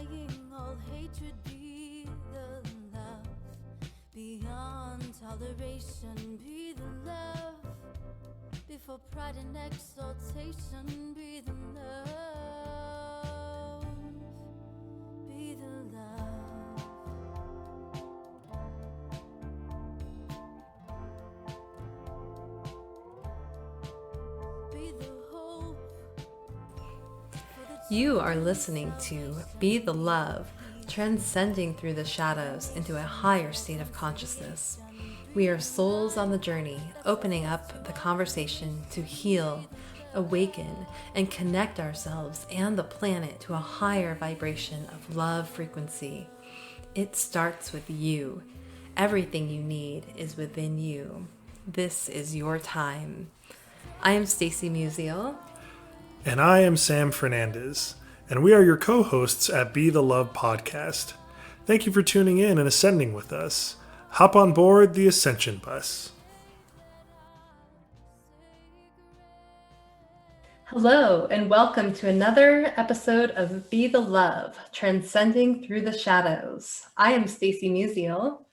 Defying all hatred, be the love. Beyond toleration, be the love. Before pride and exaltation, be the love. Be the love. Be the hope. You are listening to Be the Love, transcending through the shadows into a higher state of consciousness. We are souls on the journey, opening up the conversation to heal, awaken, and connect ourselves and the planet to a higher vibration of love frequency. It starts with you. Everything you need is within you. This is your time. I am Stacy Musial. And I am Sam Fernandez, and we are your co-hosts at Be the Love podcast. Thank you for tuning in and ascending with us. Hop on board the Ascension bus. Hello, and welcome to another episode of Be the Love, transcending through the shadows. I am Stacy Musial.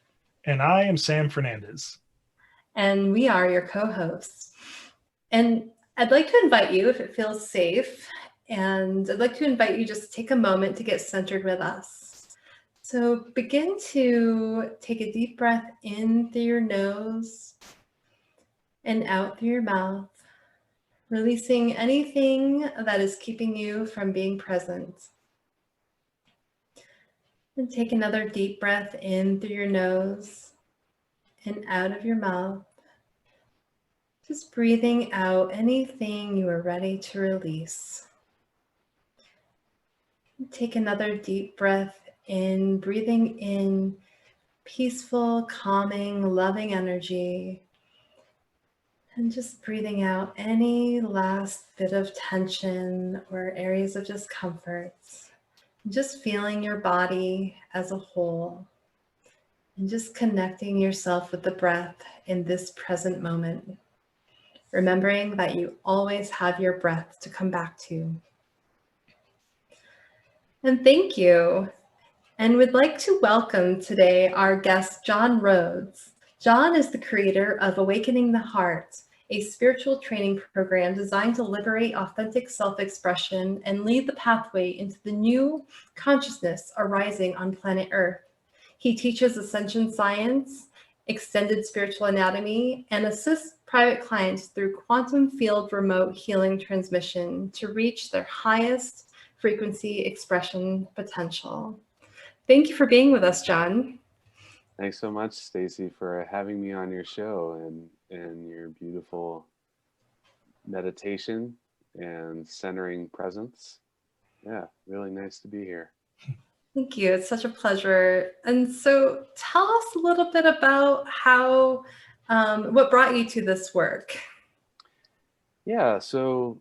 And I am Sam Fernandez. And we are your co-hosts. And I'd like to invite you, if it feels safe, and I'd like to invite you just to take a moment to get centered with us. So begin to take a deep breath in through your nose and out through your mouth, releasing anything that is keeping you from being present. And take another deep breath in through your nose and out of your mouth. Just breathing out anything you are ready to release. Take another deep breath in, breathing in peaceful, calming, loving energy. And just breathing out any last bit of tension or areas of discomfort. Just feeling your body as a whole. And just connecting yourself with the breath in this present moment. Remembering that you always have your breath to come back to. And thank you. And we'd like to welcome today our guest, John Rhodes. John is the creator of Awakening the Heart, a spiritual training program designed to liberate authentic self-expression and lead the pathway into the new consciousness arising on planet Earth. He teaches Ascension Science, extended spiritual anatomy, and assists private clients through quantum field remote healing transmission to reach their highest frequency expression potential. Thank you for being with us, John. Thanks so much, Stacy, for having me on your show and your beautiful meditation and centering presence. Yeah, really nice to be here. Thank you. It's such a pleasure. And so tell us a little bit about how, what brought you to this work? Yeah, so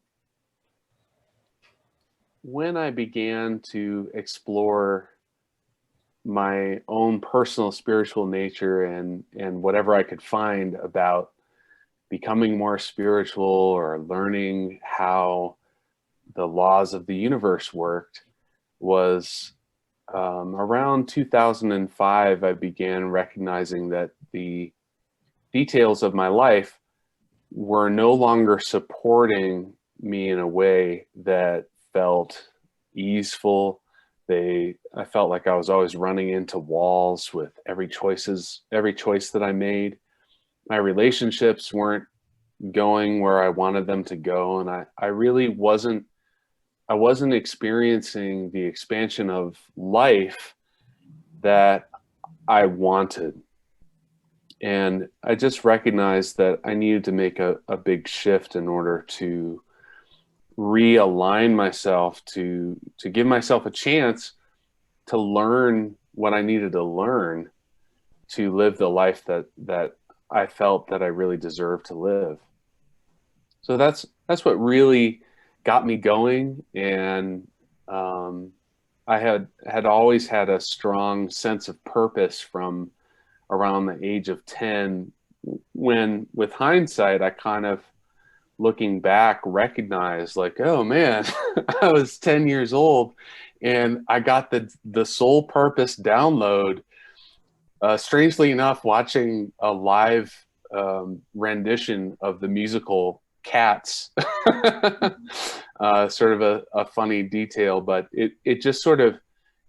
when I began to explore my own personal spiritual nature and whatever I could find about becoming more spiritual or learning how the laws of the universe worked was around 2005, I began recognizing that the details of my life were no longer supporting me in a way that felt easeful. I felt like I was always running into walls with every choice that I made. My relationships weren't going where I wanted them to go. And I really wasn't experiencing the expansion of life that I wanted. And I just recognized that I needed to make a big shift in order to realign myself, to give myself a chance to learn what I needed to learn to live the life that I felt that I really deserved to live. So that's what really got me going. And I had always had a strong sense of purpose from around the age of 10, when with hindsight, I kind of looking back, recognize like, oh man, I was 10 years old and I got the soul purpose download. Strangely enough, watching a live rendition of the musical Cats, sort of a funny detail, but it just sort of,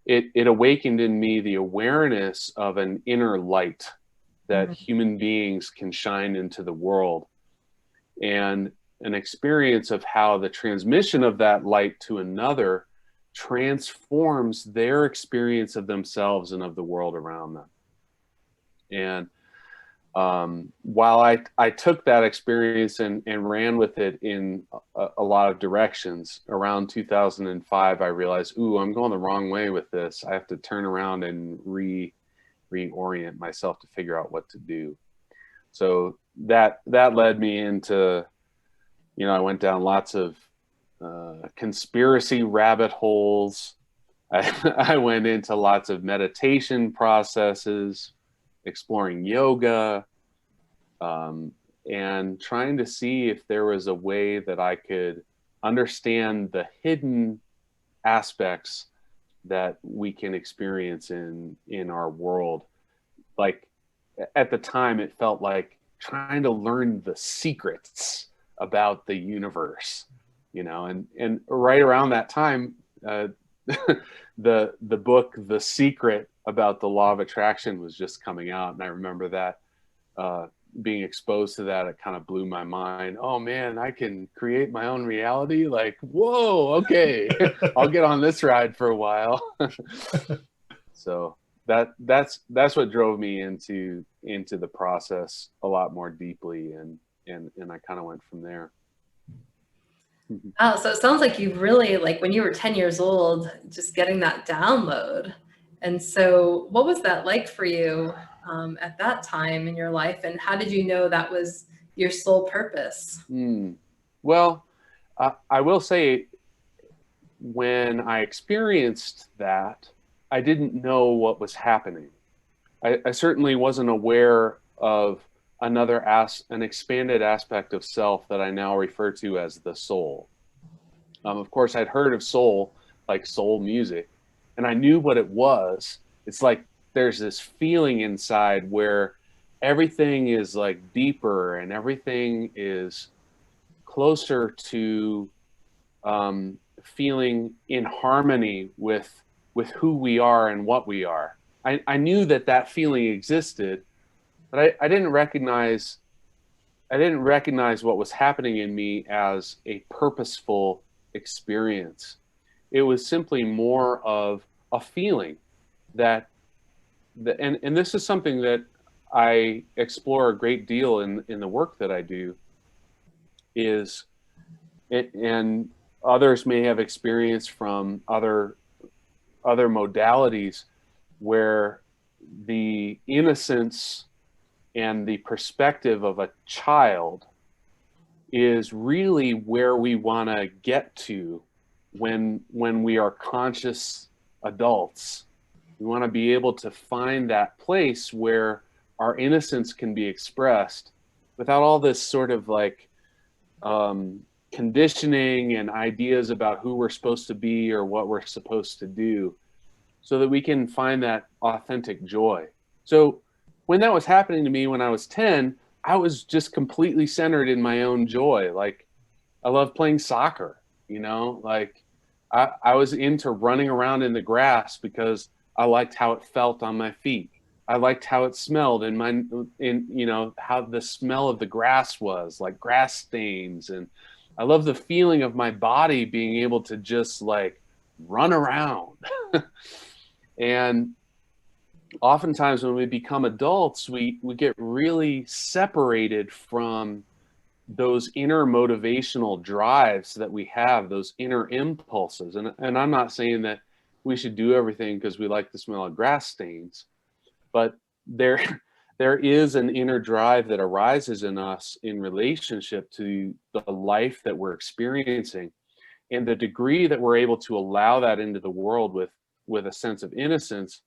it awakened in me the awareness of an inner light that human beings can shine into the world, and an experience of how the transmission of that light to another transforms their experience of themselves and of the world around them. And while I took that experience and ran with it in a lot of directions, around 2005, I realized, ooh, I'm going the wrong way with this. I have to turn around and reorient myself to figure out what to do. So that led me into, I went down lots of conspiracy rabbit holes. I went into lots of meditation processes, exploring yoga, and trying to see if there was a way that I could understand the hidden aspects that we can experience in our world. Like at the time, it felt like trying to learn the secrets about the universe, and right around that time, the book The Secret about the law of attraction was just coming out, and I remember that being exposed to that, it kind of blew my mind. Oh man, I can create my own reality. Like, whoa, okay. I'll get on this ride for a while. So that's what drove me into the process a lot more deeply, and I kind of went from there. Oh, so it sounds like you really, like when you were 10 years old, just getting that download. And so what was that like for you at that time in your life? And how did you know that was your sole purpose? Well, I will say, when I experienced that, I didn't know what was happening. I certainly wasn't aware of an expanded aspect of self that I now refer to as the soul. Of course, I'd heard of soul, like soul music, and I knew what it was. It's like there's this feeling inside where everything is like deeper and everything is closer to feeling in harmony with who we are and what we are. I knew that feeling existed, but I didn't recognize what was happening in me as a purposeful experience. It was simply more of a feeling and this is something that I explore a great deal in the work that I do, is it, and others may have experienced from other modalities, where the innocence and the perspective of a child is really where we want to get to when we are conscious adults. We want to be able to find that place where our innocence can be expressed without all this sort of like conditioning and ideas about who we're supposed to be or what we're supposed to do, so that we can find that authentic joy. So when that was happening to me when I was 10, I was just completely centered in my own joy. Like, I love playing soccer, like I was into running around in the grass because I liked how it felt on my feet. I liked how it smelled how the smell of the grass was, like grass stains. And I love the feeling of my body being able to just like run around. And oftentimes when we become adults, we get really separated from those inner motivational drives that we have, those inner impulses. And I'm not saying that we should do everything because we like the smell of grass stains, but there is an inner drive that arises in us in relationship to the life that we're experiencing. And the degree that we're able to allow that into the world with a sense of innocence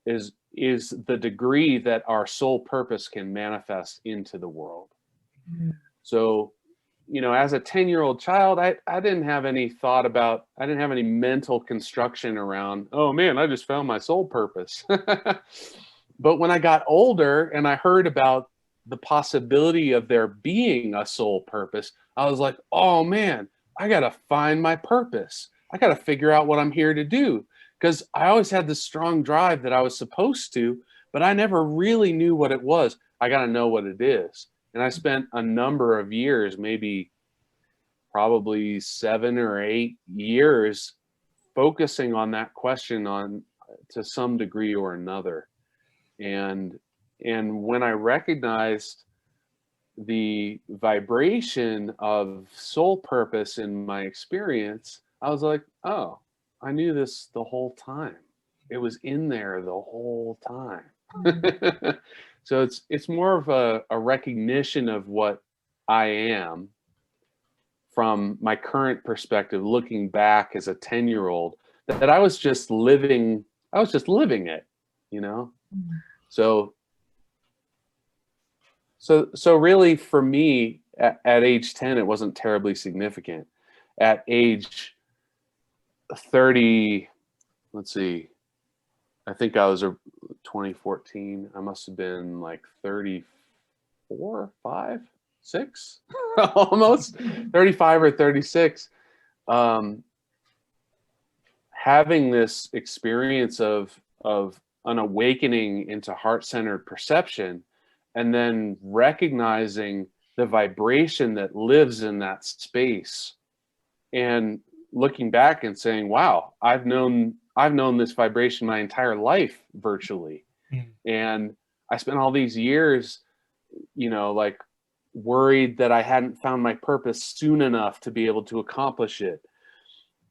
is the degree that our soul purpose can manifest into the world. So you know, as a 10-year-old child, I didn't have any thought about, I didn't have any mental construction around, oh man, I just found my soul purpose. But when I got older and I heard about the possibility of there being a soul purpose, I was like, oh man, I got to find my purpose. I got to figure out what I'm here to do. Because I always had this strong drive that I was supposed to, but I never really knew what it was. I got to know what it is. And I spent a number of years, maybe probably 7 or 8 years, focusing on that question on to some degree or another. And when I recognized the vibration of soul purpose in my experience, I was like, oh, I knew this the whole time. It was in there the whole time. So it's more of a recognition of what I am from my current perspective, looking back as a 10-year-old, that I was just living it, you know? So really for me at age 10, it wasn't terribly significant. At age 30, let's see, I think I was 2014. I must have been like 34, 5, 6, almost 35 or 36. Having this experience of an awakening into heart-centered perception, and then recognizing the vibration that lives in that space, and looking back and saying, wow, I've known this vibration my entire life virtually. And I spent all these years, you know, like worried that I hadn't found my purpose soon enough to be able to accomplish it.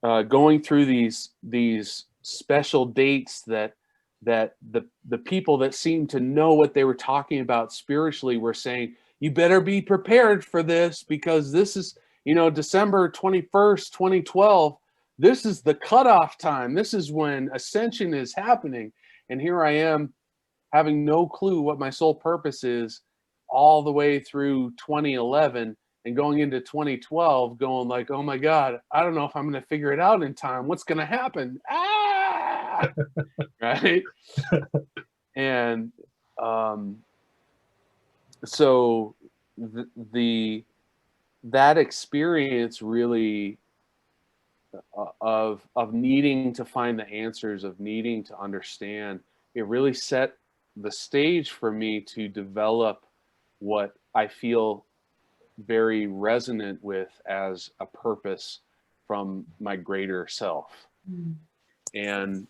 Going through these special dates that the people that seemed to know what they were talking about spiritually were saying, you better be prepared for this, because this is, you know, December 21st, 2012, this is the cutoff time. This is when ascension is happening. And here I am having no clue what my soul purpose is all the way through 2011 and going into 2012 going like, oh my God, I don't know if I'm going to figure it out in time. What's going to happen? Ah! Right. And so that experience really of needing to find the answers, of needing to understand, it really set the stage for me to develop what I feel very resonant with as a purpose from my greater self. And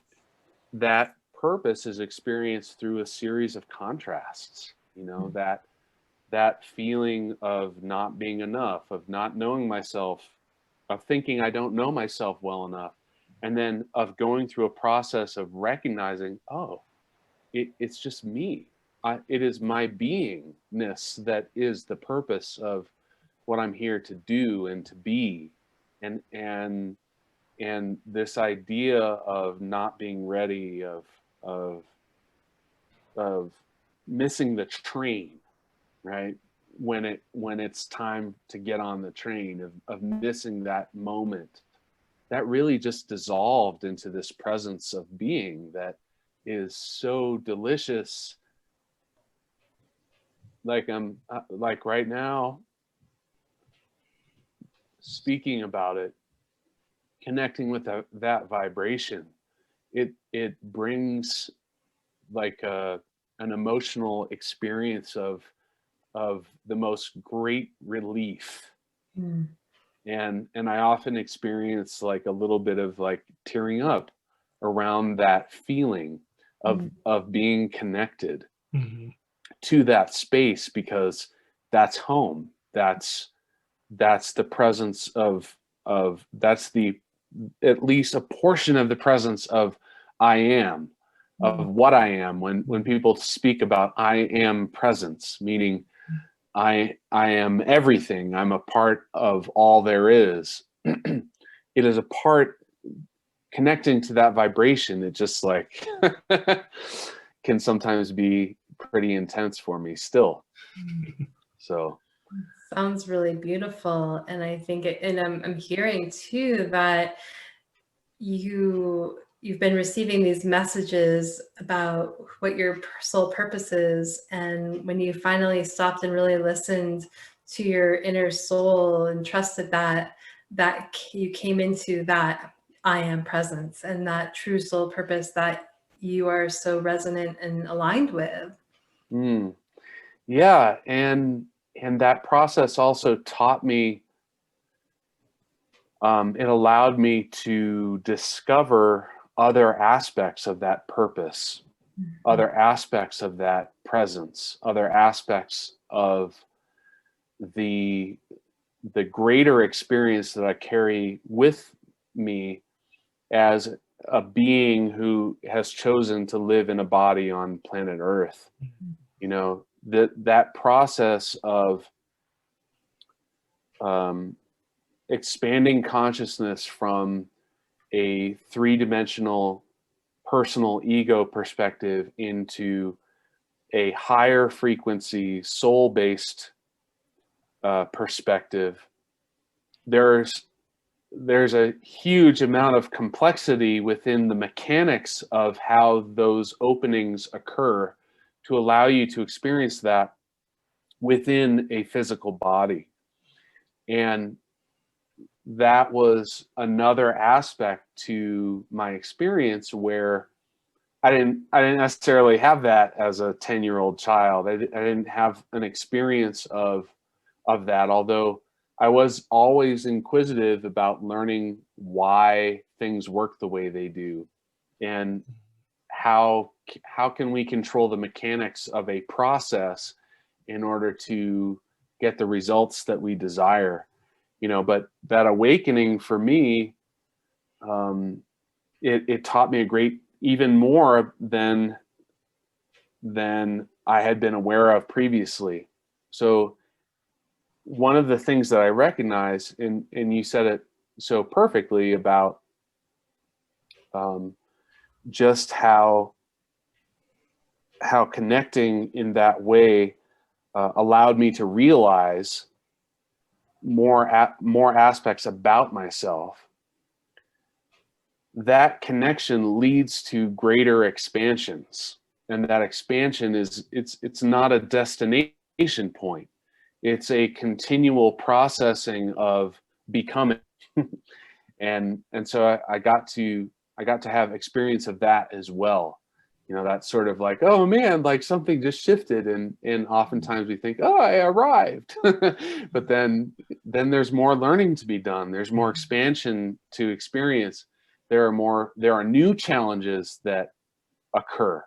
that purpose is experienced through a series of contrasts, you know, that feeling of not being enough, of not knowing myself, of thinking I don't know myself well enough, and then of going through a process of recognizing, oh, it's just me. It is my beingness that is the purpose of what I'm here to do and to be. And this idea of not being ready, of missing the train, right? When it's time to get on the train, of missing that moment, that really just dissolved into this presence of being that is so delicious. Like I'm like right now speaking about it, connecting with that vibration, it brings like an emotional experience of the most great relief. And I often experience like a little bit of like tearing up around that feeling of being connected to that space, because that's home. That's the presence of that's the, at least a portion of the presence of I am, of what I am. When people speak about I am presence, meaning I am everything. I'm a part of all there is. It is a part connecting to that vibration. It just like can sometimes be pretty intense for me still. So sounds really beautiful. And I think and I'm hearing too that you've been receiving these messages about what your sole purpose is, and when you finally stopped and really listened to your inner soul and trusted that you came into that I am presence and that true soul purpose that you are so resonant and aligned with. Yeah, and that process also taught me, it allowed me to discover other aspects of that purpose, other aspects of that presence, other aspects of the greater experience that I carry with me as a being who has chosen to live in a body on planet Earth. You know, that process of expanding consciousness from a three-dimensional personal ego perspective into a higher frequency soul-based perspective, there's a huge amount of complexity within the mechanics of how those openings occur to allow you to experience that within a physical body. And that was another aspect to my experience where I didn't necessarily have that as a 10-year-old child. I didn't have an experience of that, although I was always inquisitive about learning why things work the way they do, and how can we control the mechanics of a process in order to get the results that we desire. You know, but that awakening for me, it taught me even more than I had been aware of previously. So one of the things that I recognize, and you said it so perfectly about just how connecting in that way allowed me to realize more aspects about myself. That connection leads to greater expansions, and that expansion it's not a destination point. It's a continual processing of becoming. and so I got to have experience of that as well. You know, that's sort of like, oh man, like something just shifted, and oftentimes we think, oh, I arrived. But then there's more learning to be done. There's more expansion to experience. There are new challenges that occur.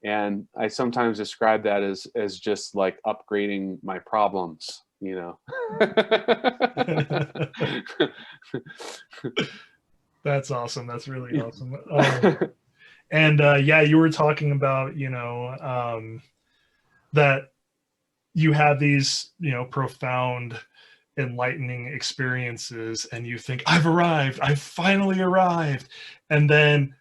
And I sometimes describe that as just like upgrading my problems, you know. That's awesome. That's really awesome. And yeah, you were talking about, you know, that you have these, you know, profound, enlightening experiences, and you think, I've arrived, I've finally arrived. And then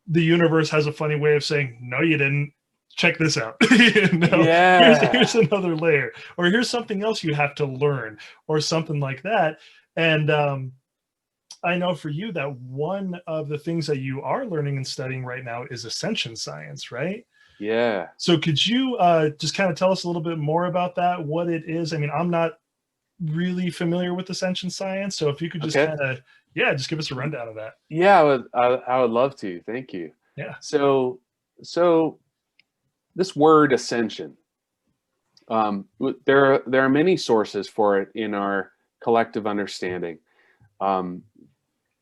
the universe has a funny way of saying, no, you didn't. Check this out. You know, Yeah. here's another layer, or here's something else you have to learn, or something like that. And I know for you that one of the things that you are learning and studying right now is Ascension Science, right? Yeah. So could you just kind of tell us a little bit more about that, what it is? I mean, I'm not really familiar with Ascension Science, so if you could just Okay. kind of, yeah, just give us a rundown of that. Yeah, I would love to. Thank you. Yeah. So this word ascension, there are many sources for it in our collective understanding.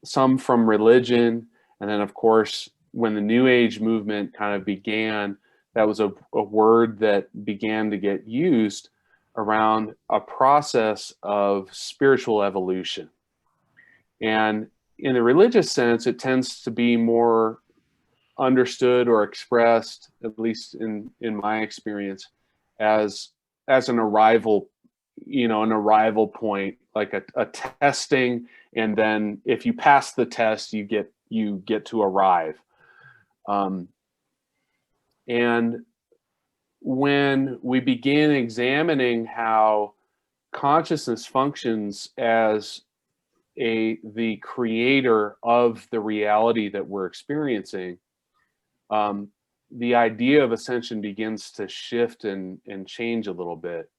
Some from religion, and then of course when the New Age movement kind of began, that was a word that began to get used around a process of spiritual evolution. And in the religious sense, it tends to be more understood or expressed, at least in my experience, as an arrival, you know, an arrival point, like a testing, and then if you pass the test, you get to arrive. And when we begin examining how consciousness functions as the creator of the reality that we're experiencing, the idea of ascension begins to shift and change a little bit.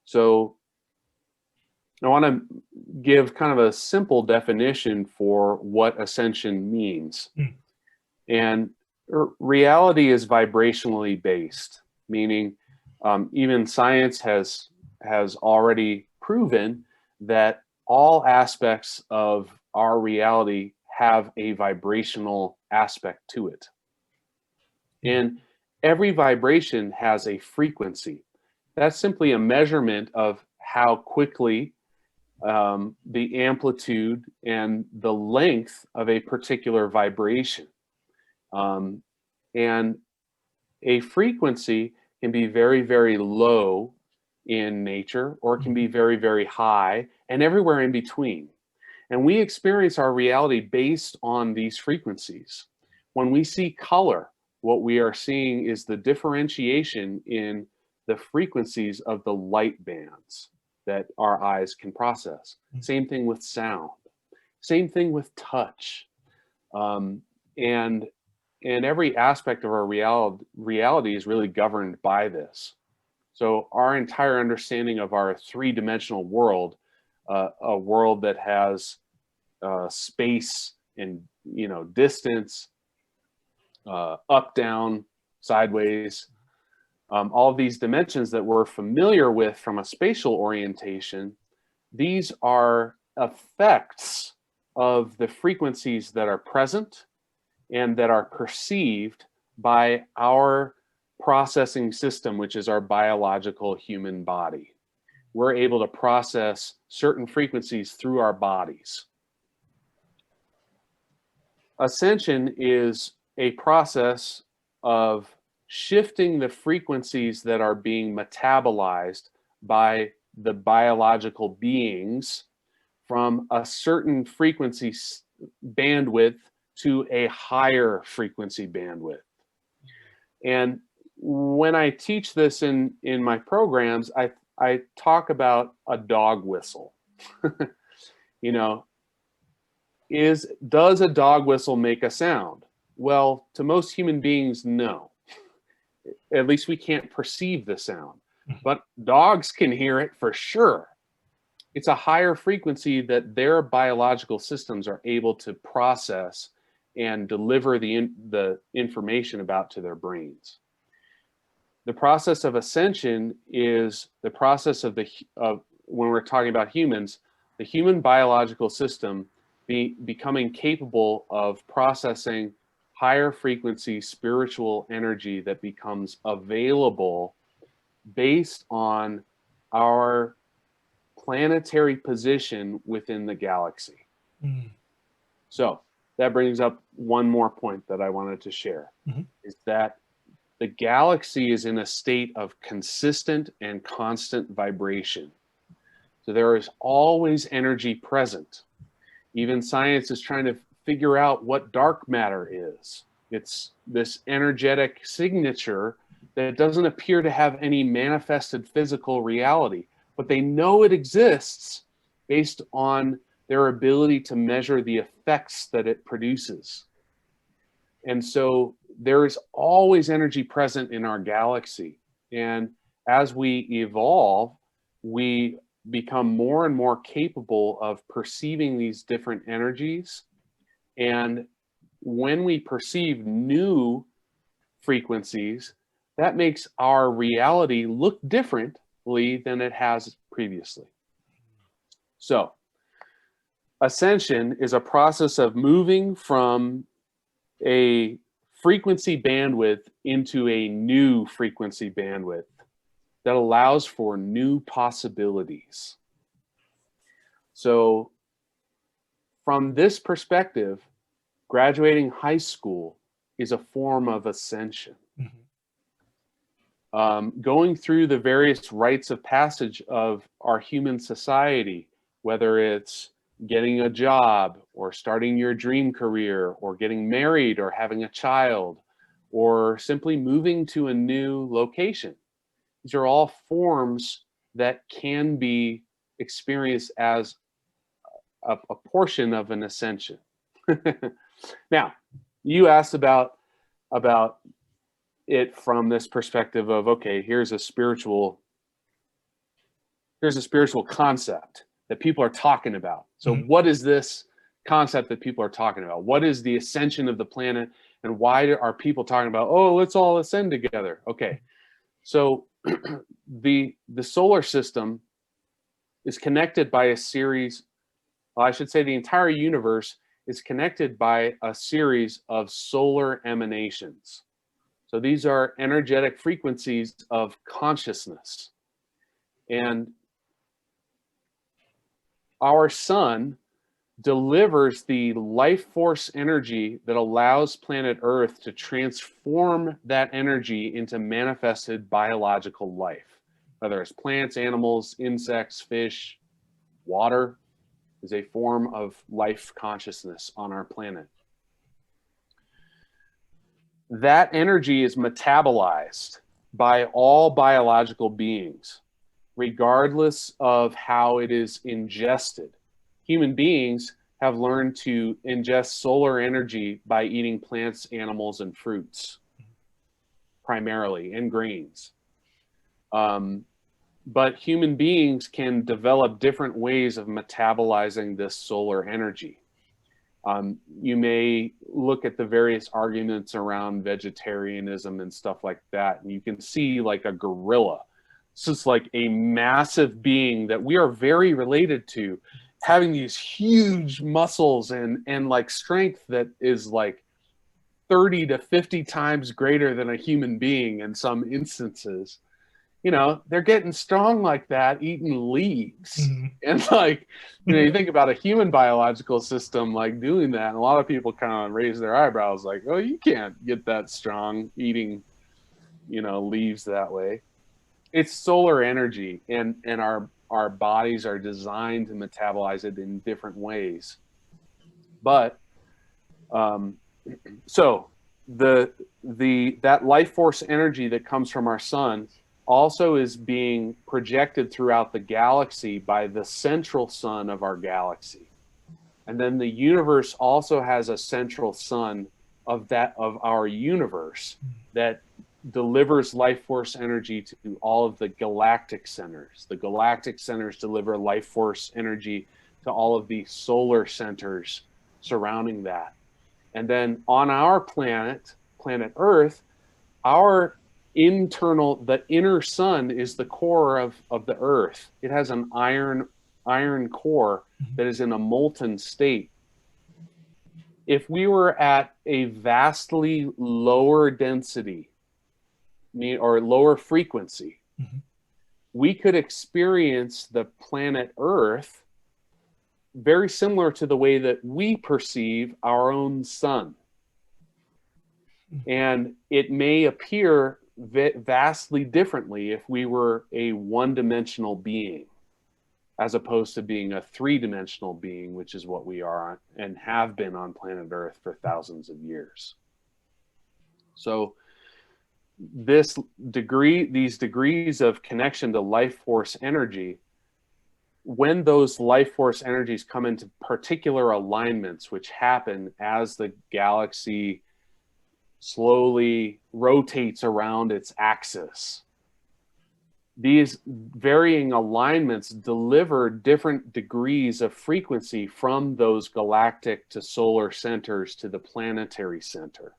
So I want to give kind of a simple definition for what ascension means. And reality is vibrationally based, meaning even science has already proven that all aspects of our reality have a vibrational aspect to it. And every vibration has a frequency. That's simply a measurement of how quickly the amplitude and the length of a particular vibration. And a frequency can be very, very low in nature, or it can be very, very high, and everywhere in between. And we experience our reality based on these frequencies. When we see color, what we are seeing is the differentiation in the frequencies of the light bands that our eyes can process. Same thing with sound. Same thing with touch. And every aspect of our reality is really governed by this. So our entire understanding of our three-dimensional world, a world that has space and distance, up, down, sideways, all of these dimensions that we're familiar with from a spatial orientation, these are effects of the frequencies that are present and that are perceived by our processing system, which is our biological human body. We're able to process certain frequencies through our bodies. Ascension is a process of shifting the frequencies that are being metabolized by the biological beings from a certain frequency bandwidth to a higher frequency bandwidth. And when I teach this in my programs, I talk about a dog whistle. Does a dog whistle make a sound? Well, to most human beings, no. At least we can't perceive the sound. But dogs can hear it for sure. It's a higher frequency that their biological systems are able to process and deliver the information about to their brains. The process of ascension is the process of when we're talking about humans, the human biological system becoming capable of processing higher frequency spiritual energy that becomes available based on our planetary position within the galaxy. So that brings up one more point that I wanted to share, is that the galaxy is in a state of consistent and constant vibration. So there is always energy present. Even science is trying to figure out what dark matter is. It's this energetic signature that doesn't appear to have any manifested physical reality, but they know it exists based on their ability to measure the effects that it produces. And so there is always energy present in our galaxy. And as we evolve, we become more and more capable of perceiving these different energies. And when we perceive new frequencies, that makes our reality look differently than it has previously. So, ascension is a process of moving from a frequency bandwidth into a new frequency bandwidth that allows for new possibilities. So, from this perspective, graduating high school is a form of ascension. Going through the various rites of passage of our human society, whether it's getting a job or starting your dream career or getting married or having a child or simply moving to a new location. These are all forms that can be experienced as a portion of an ascension. Now, you asked about it from this perspective of, okay, here's a spiritual concept that people are talking about. So what is this concept that people are talking about? What is the ascension of the planet, and why are people talking about, oh, let's all ascend together? Okay, so the solar system is connected by a series, well, I should say the entire universe is connected by a series of solar emanations. So these are energetic frequencies of consciousness. And our sun delivers the life force energy that allows planet Earth to transform that energy into manifested biological life, whether it's plants, animals, insects, fish. Water is a form of life consciousness on our planet. That energy is metabolized by all biological beings, regardless of how it is ingested. Human beings have learned to ingest solar energy by eating plants, animals, and fruits, primarily, and grains. But human beings can develop different ways of metabolizing this solar energy. You may look at the various arguments around vegetarianism and stuff like that, and you can see like a gorilla. This is like a massive being that we are very related to, having these huge muscles and like strength that is like 30 to 50 times greater than a human being in some instances. You know, they're getting strong like that, eating leaves. And like, you know, you think about a human biological system like doing that, and a lot of people kind of raise their eyebrows like, oh, you can't get that strong eating, you know, leaves that way. It's solar energy, and our bodies are designed to metabolize it in different ways. But so that life force energy that comes from our sun also is being projected throughout the galaxy by the central sun of our galaxy. And then the universe also has a central sun of our universe that delivers life force energy to all of the galactic centers. The galactic centers deliver life force energy to all of the solar centers surrounding that. And then on our planet Earth, the inner sun is the core of the Earth. It has an iron core that is in a molten state. If we were at a vastly lower density or lower frequency, we could experience the planet Earth very similar to the way that we perceive our own sun. And it may appear vastly differently if we were a one-dimensional being, as opposed to being a three-dimensional being, which is what we are and have been on planet Earth for thousands of years. So these degrees of connection to life force energy, when those life force energies come into particular alignments, which happen as the galaxy slowly rotates around its axis, these varying alignments deliver different degrees of frequency from those galactic to solar centers to the planetary center.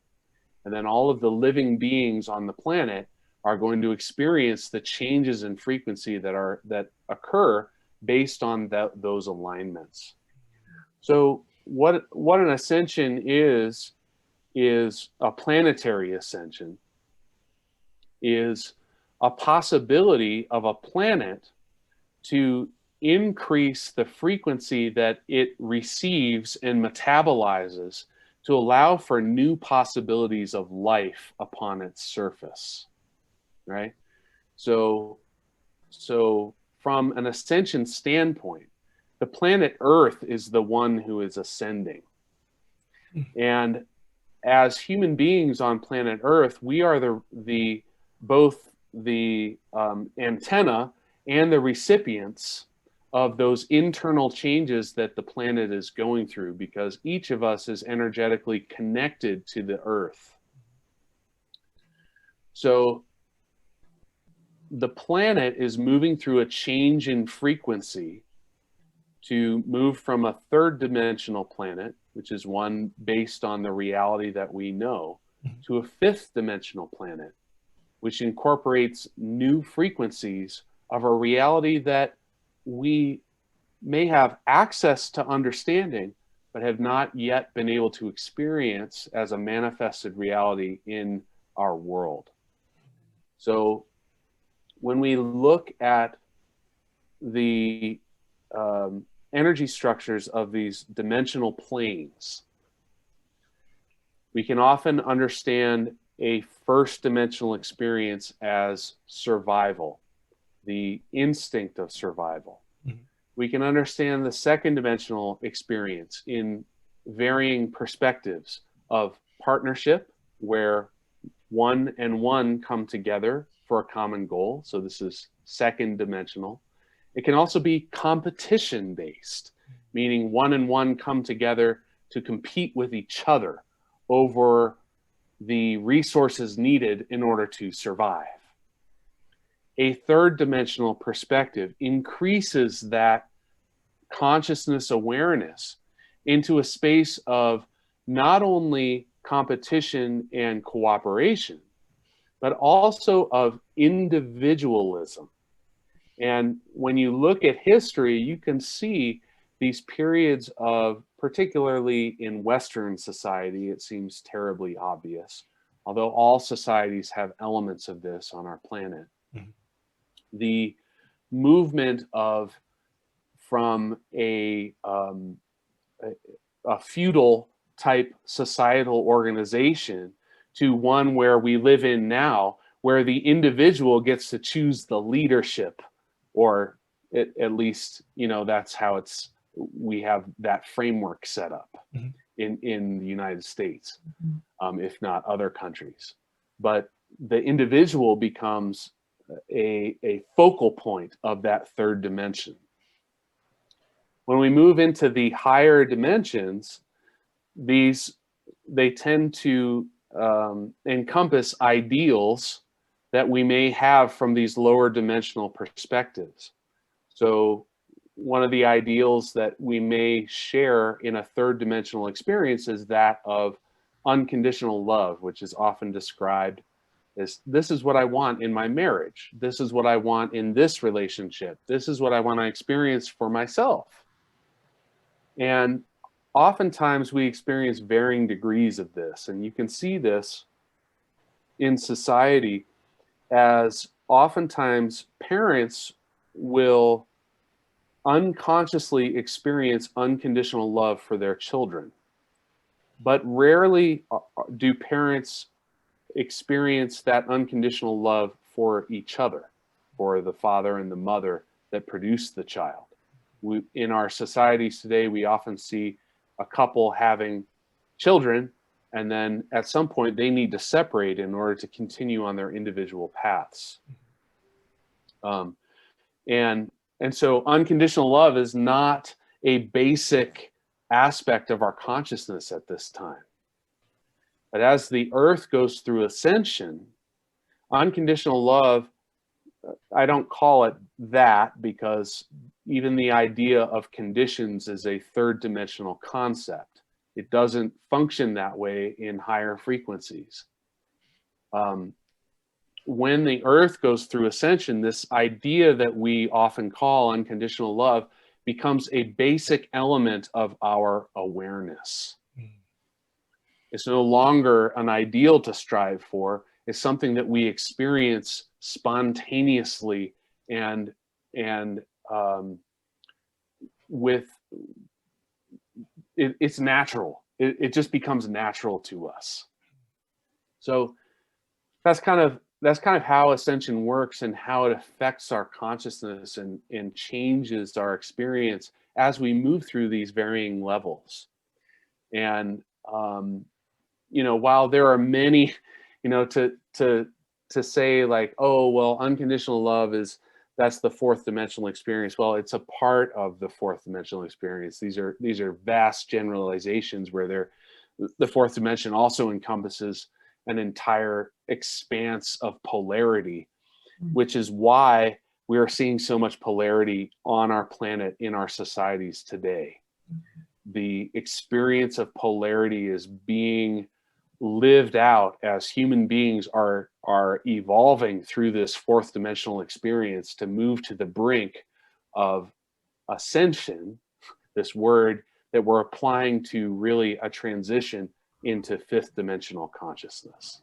And then all of the living beings on the planet are going to experience the changes in frequency that occur based on those alignments. So what an ascension is a planetary ascension, is a possibility of a planet to increase the frequency that it receives and metabolizes to allow for new possibilities of life upon its surface, right? So from an ascension standpoint, the planet Earth is the one who is ascending. And as human beings on planet Earth, we are both the antenna and the recipients of those internal changes that the planet is going through, because each of us is energetically connected to the earth. So the planet is moving through a change in frequency to move from a third dimensional planet, which is one based on the reality that we know, to a fifth dimensional planet, which incorporates new frequencies of a reality that we may have access to understanding, but have not yet been able to experience as a manifested reality in our world. So when we look at the energy structures of these dimensional planes, we can often understand a first dimensional experience as survival, the instinct of survival. Mm-hmm. We can understand the second dimensional experience in varying perspectives of partnership, where one and one come together for a common goal. So this is second dimensional. It can also be competition based, meaning one and one come together to compete with each other over the resources needed in order to survive. A third dimensional perspective increases that consciousness awareness into a space of not only competition and cooperation, but also of individualism. And when you look at history, you can see these periods of, particularly in Western society, it seems terribly obvious, although all societies have elements of this on our planet. Mm-hmm. The movement of from a feudal type societal organization to one where we live in now, where the individual gets to choose the leadership, or at least, you know, that's how we have that framework set up. Mm-hmm. in the United States, mm-hmm. If not other countries. But the individual becomes a focal point of that third dimension. When we move into the higher dimensions, they tend to encompass ideals that we may have from these lower dimensional perspectives. So one of the ideals that we may share in a third dimensional experience is that of unconditional love, which is often described as, this is what I want in my marriage. This is what I want in this relationship. This is what I want to experience for myself. And oftentimes we experience varying degrees of this. And you can see this in society as oftentimes parents will unconsciously experience unconditional love for their children. But rarely do parents experience that unconditional love for each other, for the father and the mother that produced the child. In our societies today, we often see a couple having children, and then at some point they need to separate in order to continue on their individual paths. And so unconditional love is not a basic aspect of our consciousness at this time. But as the earth goes through ascension, unconditional love, I don't call it that, because even the idea of conditions is a third dimensional concept. It doesn't function that way in higher frequencies. When the earth goes through ascension, this idea that we often call unconditional love becomes a basic element of our awareness. It's no longer an ideal to strive for. It's something that we experience spontaneously and with it's natural. It just becomes natural to us. So that's kind of how ascension works and how it affects our consciousness and changes our experience as we move through these varying levels. And you know, while there are many, you know, to say like, oh well, unconditional love is that's the fourth dimensional experience. Well, it's a part of the fourth dimensional experience. These are vast generalizations where the fourth dimension also encompasses an entire expanse of polarity, which is why we are seeing so much polarity on our planet in our societies today. The experience of polarity is being lived out as human beings are evolving through this fourth dimensional experience to move to the brink of ascension, this word that we're applying to really a transition into fifth dimensional consciousness.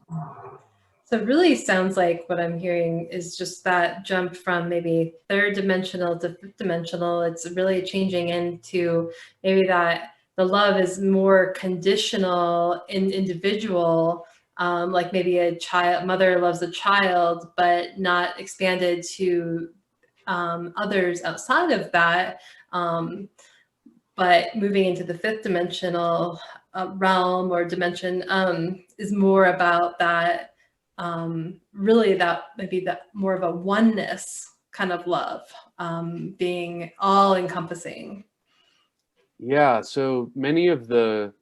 So it really sounds like what I'm hearing is just that jump from maybe third dimensional to fifth dimensional. It's really changing into maybe that the love is more conditional and individual, like maybe a mother loves a child, but not expanded to others outside of that. But moving into the fifth dimensional realm or dimension is more about that. Really that maybe that more of a oneness kind of love, being all encompassing. Yeah, so many of the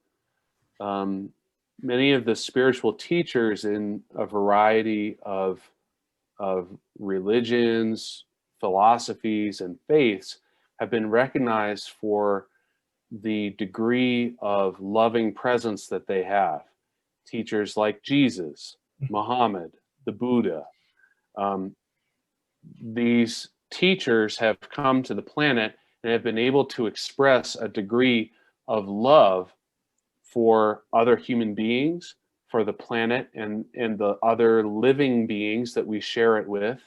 spiritual teachers in a variety of religions, philosophies, and faiths have been recognized for the degree of loving presence that they have. Teachers like Jesus, Muhammad, the Buddha. These teachers have come to the planet and have been able to express a degree of love for other human beings, for the planet and the other living beings that we share it with,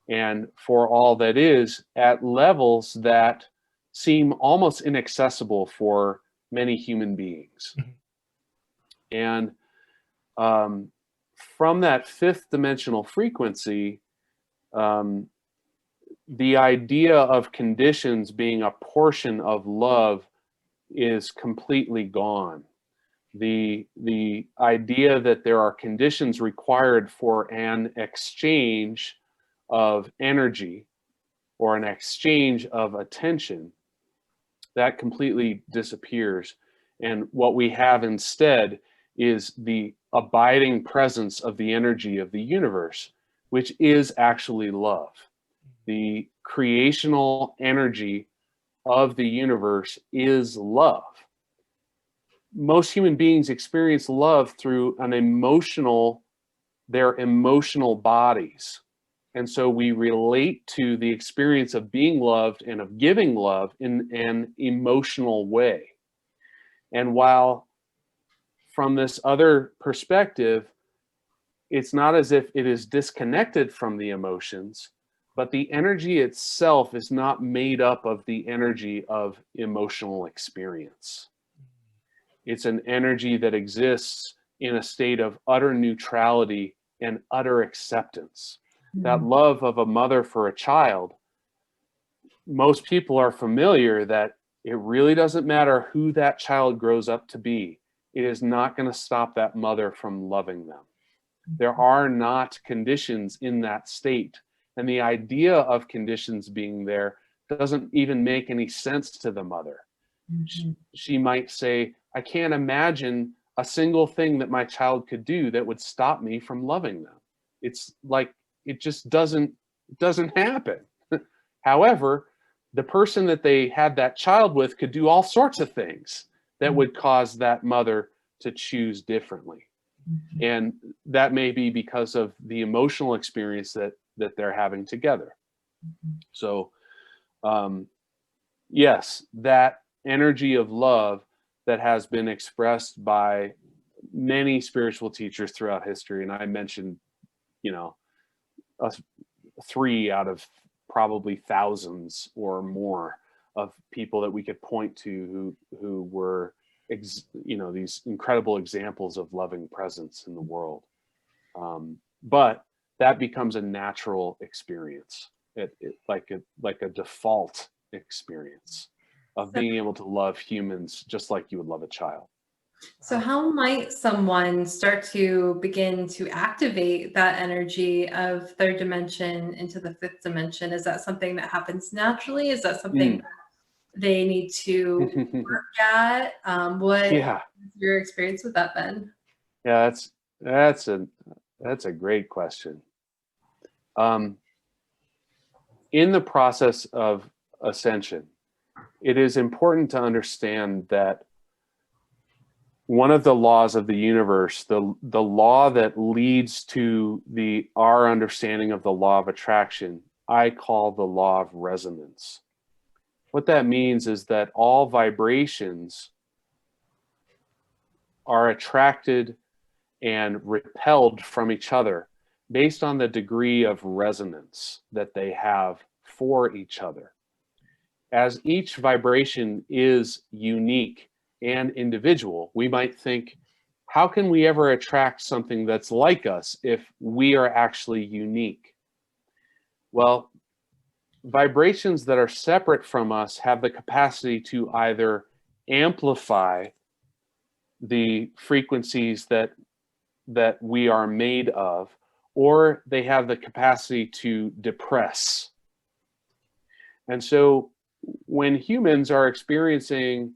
and for all that is at levels that seem almost inaccessible for many human beings. And from that fifth dimensional frequency, the idea of conditions being a portion of love is completely gone. The idea that there are conditions required for an exchange of energy or an exchange of attention, that completely disappears. And what we have instead is the abiding presence of the energy of the universe, which is actually love. The creational energy of the universe is love. Most human beings experience love through their emotional bodies. And so we relate to the experience of being loved and of giving love in an emotional way. And while from this other perspective, it's not as if it is disconnected from the emotions, but the energy itself is not made up of the energy of emotional experience. It's an energy that exists in a state of utter neutrality and utter acceptance. That love of a mother for a child, most people are familiar that it really doesn't matter who that child grows up to be. It is not going to stop that mother from loving them. There are not conditions in that state. And the idea of conditions being there doesn't even make any sense to the mother. She might say, I can't imagine a single thing that my child could do that would stop me from loving them. It's like, it just doesn't happen. However, the person that they had that child with could do all sorts of things that would cause that mother to choose differently. And that may be because of the emotional experience that they're having together. So, yes, that energy of love that has been expressed by many spiritual teachers throughout history, and I mentioned, 3 out of probably thousands or more of people that we could point to who were these incredible examples of loving presence in the world. But that becomes a natural experience, like a default experience of being able to love humans just like you would love a child. So how might someone start to begin to activate that energy of third dimension into the fifth dimension? Is that something that happens naturally? Is that something they need to work at? What Yeah. has your experience with that been? Yeah, that's a great question. In the process of ascension, it is important to understand that one of the laws of the universe, the law that leads to our understanding of the law of attraction, I call the law of resonance. What that means is that all vibrations are attracted and repelled from each other based on the degree of resonance that they have for each other. As each vibration is unique and individual, we might think, how can we ever attract something that's like us if we are actually unique? Well, vibrations that are separate from us have the capacity to either amplify the frequencies that we are made of, or they have the capacity to depress. And so when humans are experiencing,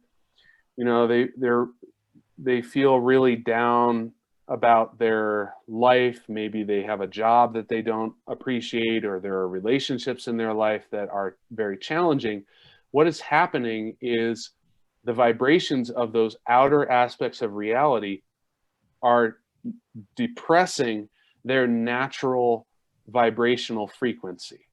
they feel really down about their life, maybe they have a job that they don't appreciate, or there are relationships in their life that are very challenging, what is happening is the vibrations of those outer aspects of reality are depressing their natural vibrational frequency.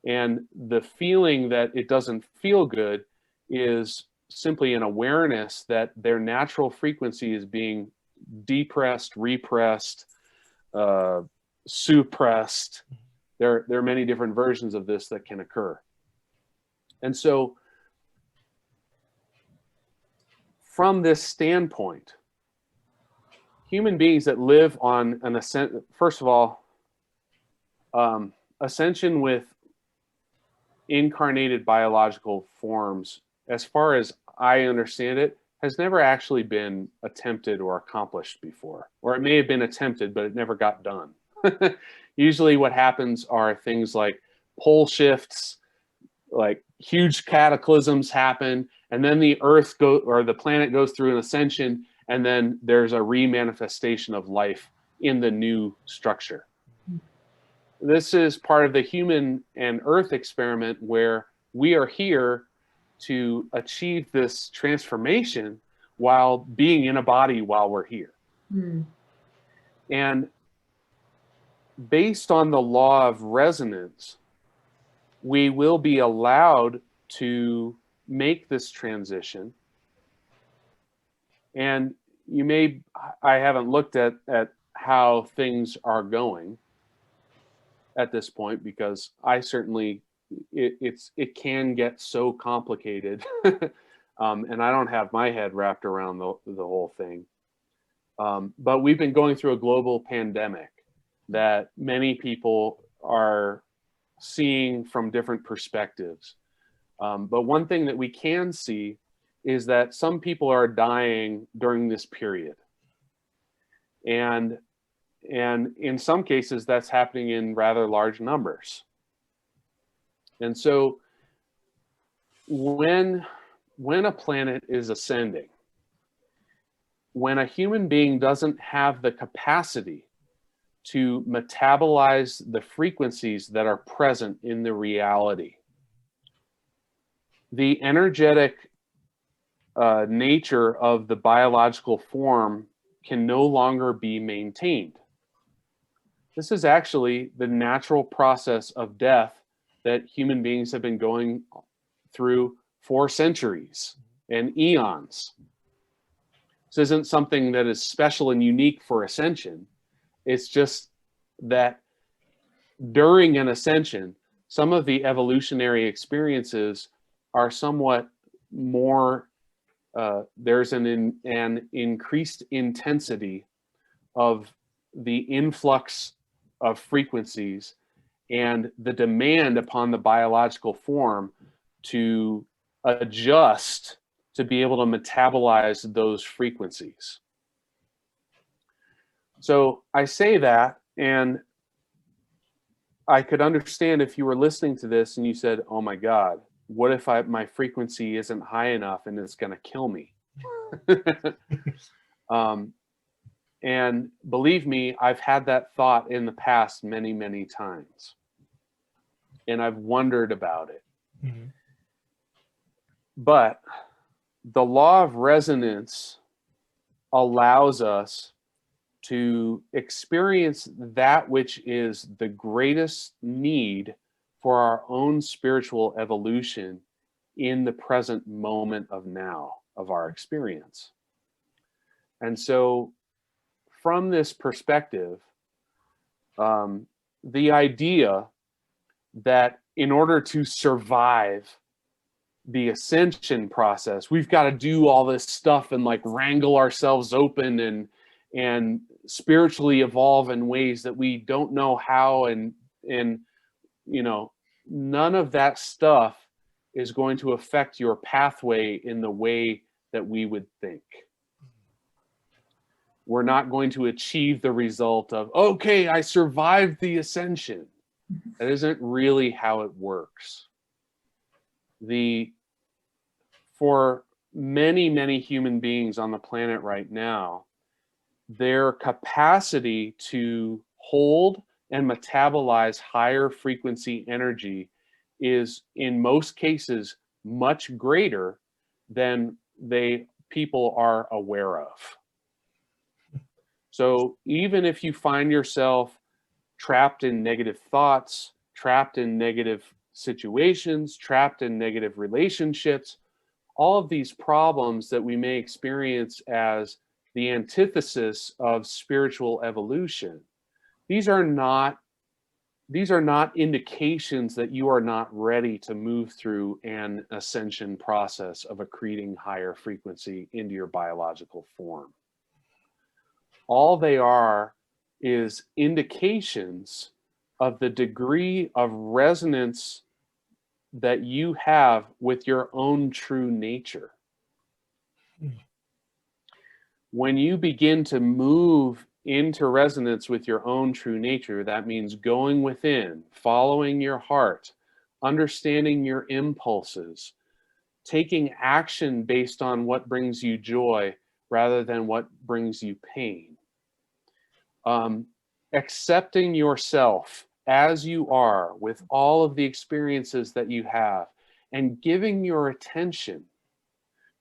And the feeling that it doesn't feel good is simply an awareness that their natural frequency is being depressed, repressed, suppressed. There are many different versions of this that can occur. And so from this standpoint, human beings that live on an ascent, first of all, ascension with incarnated biological forms, as far as I understand it, has never actually been attempted or accomplished before. Or it may have been attempted, but it never got done. Usually what happens are things like pole shifts, like huge cataclysms happen, and then the the planet goes through an ascension, and then there's a remanifestation of life in the new structure. This is part of the human and Earth experiment, where we are here to achieve this transformation while being in a body while we're here. And based on the law of resonance, we will be allowed to make this transition. And I haven't looked at how things are going at this point, because I certainly, it can get so complicated. And I don't have my head wrapped around the whole thing. But we've been going through a global pandemic that many people are seeing from different perspectives. But one thing that we can see is that some people are dying during this period. And in some cases, that's happening in rather large numbers. And so when a planet is ascending, when a human being doesn't have the capacity to metabolize the frequencies that are present in the reality, the energetic nature of the biological form can no longer be maintained. This is actually the natural process of death that human beings have been going through for centuries and eons. This isn't something that is special and unique for ascension. It's just that during an ascension, some of the evolutionary experiences are somewhat more, there's an increased intensity of the influx of frequencies and the demand upon the biological form to adjust to be able to metabolize those frequencies. So I say that, and I could understand if you were listening to this and you said, oh my God, what if my frequency isn't high enough and it's going to kill me? And believe me, I've had that thought in the past many, many times. And I've wondered about it. Mhm. But the law of resonance allows us to experience that which is the greatest need for our own spiritual evolution in the present moment of now of our experience. And so from this perspective, the idea that in order to survive the ascension process, we've got to do all this stuff and like wrangle ourselves open and spiritually evolve in ways that we don't know how, and you know, none of that stuff is going to affect your pathway in the way that we would think. We're not going to achieve the result of, okay, I survived the ascension. That isn't really how it works. For many, many human beings on the planet right now, their capacity to hold and metabolize higher frequency energy is in most cases much greater than people are aware of. So even if you find yourself trapped in negative thoughts, trapped in negative situations, trapped in negative relationships, all of these problems that we may experience as the antithesis of spiritual evolution, these are not indications that you are not ready to move through an ascension process of accreting higher frequency into your biological form. All they are is indications of the degree of resonance that you have with your own true nature. When you begin to move into resonance with your own true nature, that means going within, following your heart, understanding your impulses, taking action based on what brings you joy rather than what brings you pain. Accepting yourself as you are with all of the experiences that you have, and giving your attention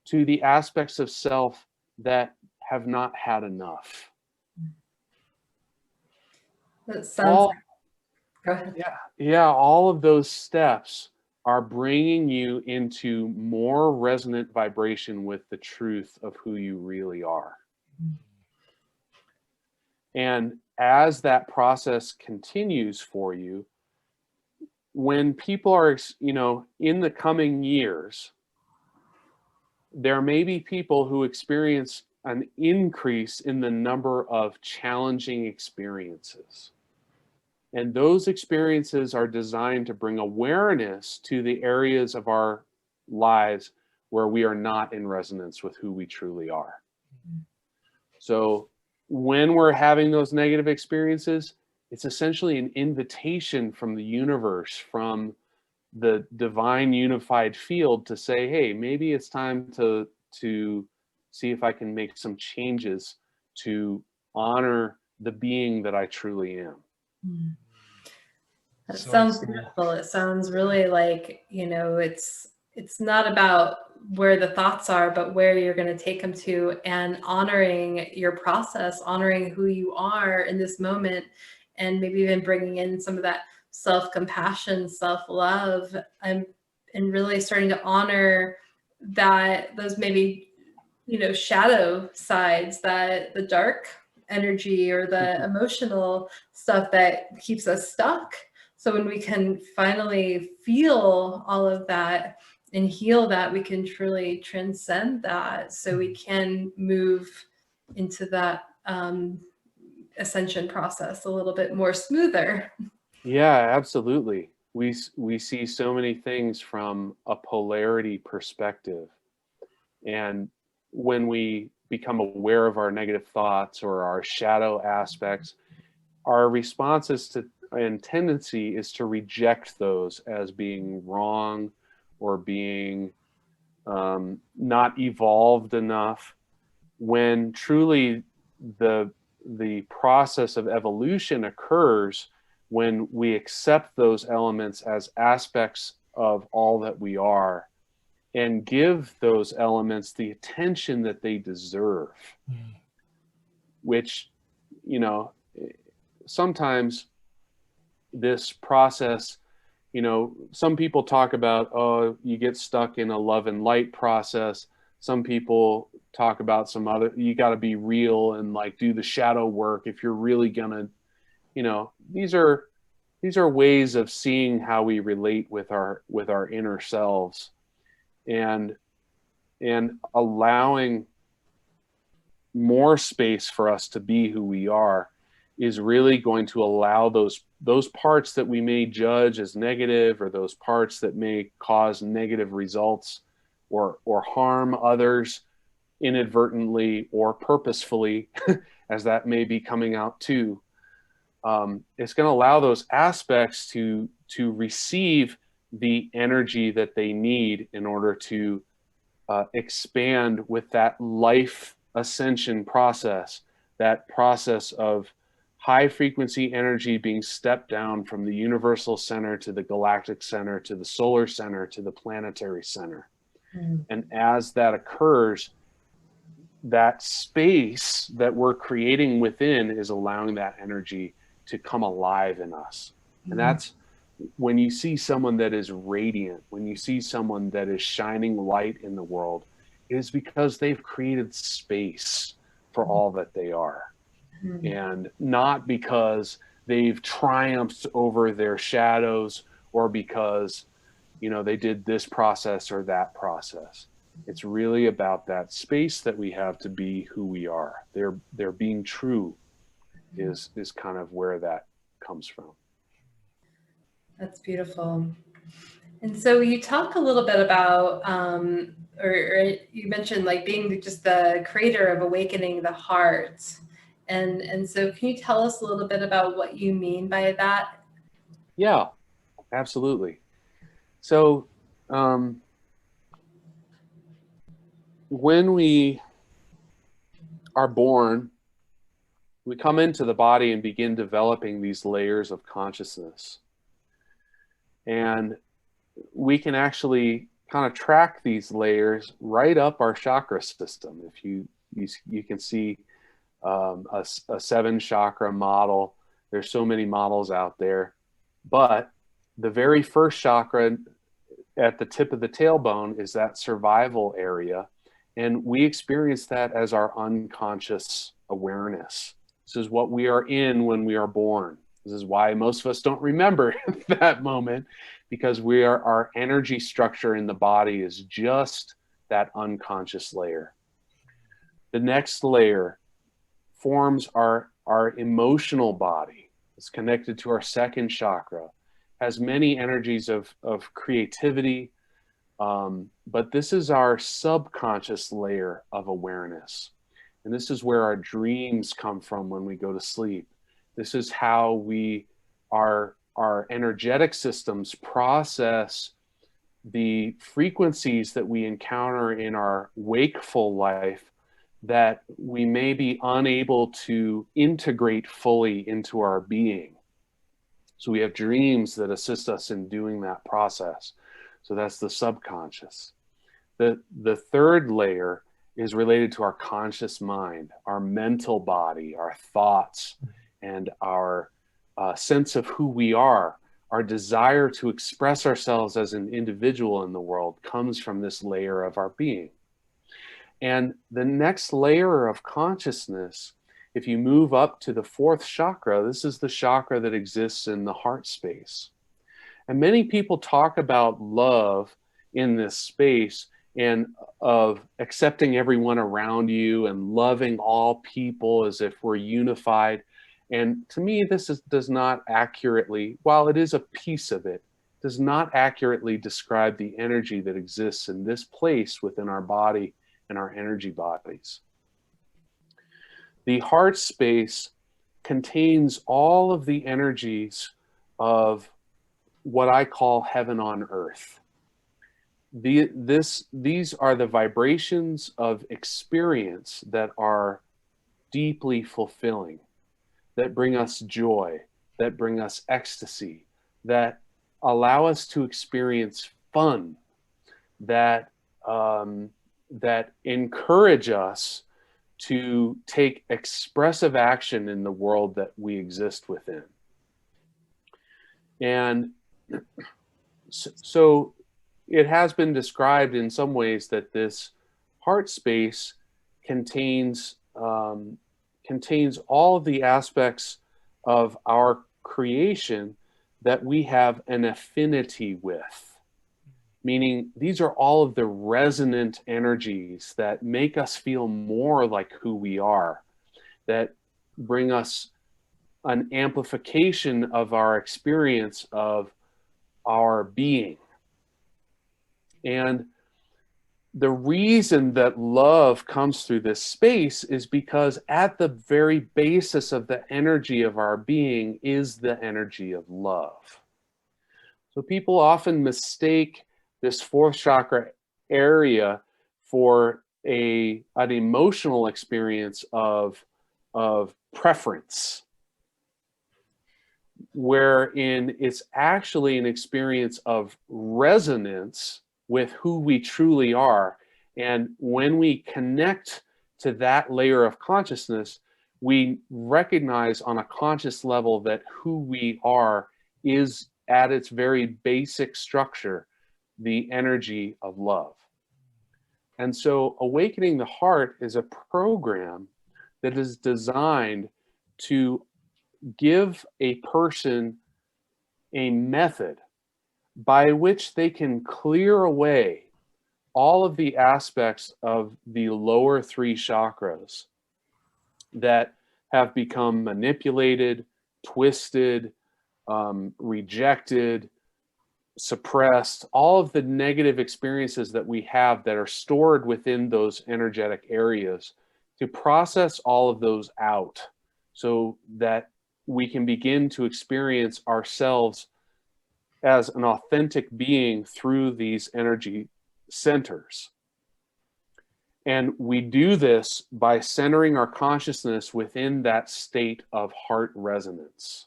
to the aspects of self that have not had enough. That sounds go ahead. Yeah, all of those steps are bringing you into more resonant vibration with the truth of who you really are. And as that process continues for you, when people are, in the coming years, there may be people who experience an increase in the number of challenging experiences. And those experiences are designed to bring awareness to the areas of our lives where we are not in resonance with who we truly are. So when we're having those negative experiences, it's essentially an invitation from the universe, from the divine unified field, to say, hey, maybe it's time to see if I can make some changes to honor the being that I truly am. That So sounds cool. beautiful. It sounds really like, it's not about where the thoughts are, but where you're going to take them to, and honoring your process, honoring who you are in this moment, and maybe even bringing in some of that self-compassion, self-love, and really starting to honor that, those maybe, shadow sides, that the dark energy or the emotional stuff that keeps us stuck. So when we can finally feel all of that and heal that, we can truly transcend that, so we can move into that ascension process a little bit more smoother. Yeah, absolutely. We see so many things from a polarity perspective. And when we become aware of our negative thoughts or our shadow aspects, our response is to, and tendency is to reject those as being wrong or being not evolved enough, when truly the process of evolution occurs when we accept those elements as aspects of all that we are and give those elements the attention that they deserve. Which, you know, sometimes this process, you know, some people talk about, oh, you get stuck in a love and light process. Some people talk about some other, you got to be real and like do the shadow work if you're really gonna, you know, these are ways of seeing how we relate with our inner selves, and allowing more space for us to be who we are is really going to allow those parts that we may judge as negative, or those parts that may cause negative results or harm others inadvertently or purposefully, as that may be coming out too. It's going to allow those aspects to receive the energy that they need in order to expand with that life ascension process, that process of high frequency energy being stepped down from the universal center to the galactic center to the solar center to the planetary center. And as that occurs, that space that we're creating within is allowing that energy to come alive in us. And that's when you see someone that is radiant, when you see someone that is shining light in the world, it is because they've created space for all that they are. And not because they've triumphed over their shadows, or because, you know, they did this process or that process. It's really about that space that we have to be who we are. They're being true is kind of where that comes from. That's beautiful. And so you talk a little bit about, or you mentioned like being just the creator of awakening the heart. And so can you tell us a little bit about what you mean by that? Yeah, absolutely. So when we are born, we come into the body and begin developing these layers of consciousness. And we can actually kind of track these layers right up our chakra system. If you can see a 7 chakra model. There's so many models out there, but the very first chakra at the tip of the tailbone is that survival area. And we experience that as our unconscious awareness. This is what we are in when we are born. This is why most of us don't remember that moment, because our energy structure in the body is just that unconscious layer. The next layer forms our emotional body. It's connected to our 2nd chakra, has many energies of creativity, but this is our subconscious layer of awareness. And this is where our dreams come from when we go to sleep. This is how our energetic systems process the frequencies that we encounter in our wakeful life that we may be unable to integrate fully into our being. So we have dreams that assist us in doing that process. So that's the subconscious. The 3rd layer is related to our conscious mind, our mental body, our thoughts, and our sense of who we are. Our desire to express ourselves as an individual in the world comes from this layer of our being. And the next layer of consciousness, if you move up to the 4th chakra, this is the chakra that exists in the heart space. And many people talk about love in this space and of accepting everyone around you and loving all people as if we're unified. And to me, this does not accurately, while it is a piece of it, does not accurately describe the energy that exists in this place within our body and our energy bodies. The heart space contains all of the energies of what I call heaven on earth. These are the vibrations of experience that are deeply fulfilling, that bring us joy, that bring us ecstasy, that allow us to experience fun, that that encourage us to take expressive action in the world that we exist within. And so it has been described in some ways that this heart space contains all of the aspects of our creation that we have an affinity with. Meaning these are all of the resonant energies that make us feel more like who we are, that bring us an amplification of our experience of our being. And the reason that love comes through this space is because at the very basis of the energy of our being is the energy of love. So people often mistake this fourth chakra area for an emotional experience of preference, wherein it's actually an experience of resonance with who we truly are. And when we connect to that layer of consciousness, we recognize on a conscious level that who we are is at its very basic structure the energy of love. And so Awakening the Heart is a program that is designed to give a person a method by which they can clear away all of the aspects of the lower three chakras that have become manipulated, twisted, rejected, suppressed, all of the negative experiences that we have that are stored within those energetic areas, to process all of those out so that we can begin to experience ourselves as an authentic being through these energy centers. And we do this by centering our consciousness within that state of heart resonance.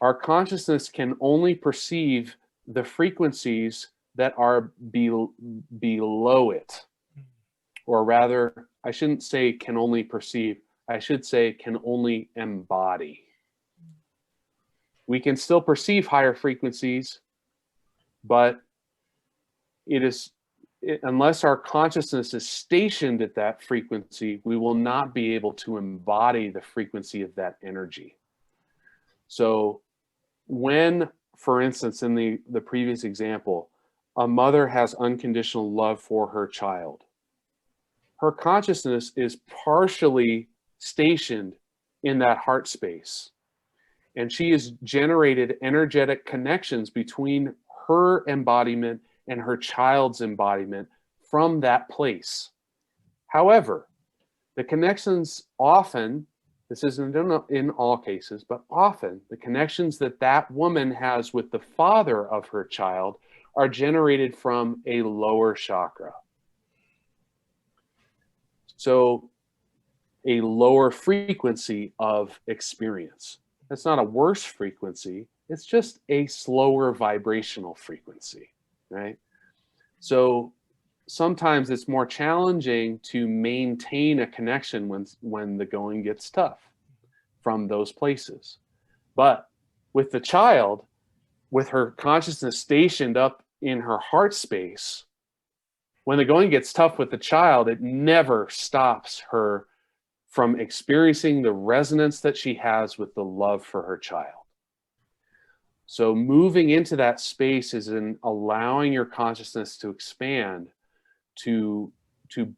Our consciousness can only perceive the frequencies that are below it. Or rather, I shouldn't say can only perceive, I should say can only embody. We can still perceive higher frequencies, but unless our consciousness is stationed at that frequency, we will not be able to embody the frequency of that energy. So when, for instance, in the previous example, a mother has unconditional love for her child, her consciousness is partially stationed in that heart space. And she has generated energetic connections between her embodiment and her child's embodiment from that place. However, the connections often, this isn't in all cases, but often the connections that that woman has with the father of her child are generated from a lower chakra. So a lower frequency of experience. It's not a worse frequency, it's just a slower vibrational frequency, right? So sometimes it's more challenging to maintain a connection when the going gets tough from those places. But with the child, with her consciousness stationed up in her heart space, when the going gets tough with the child, it never stops her from experiencing the resonance that she has with the love for her child. So moving into that space is in allowing your consciousness to expand, to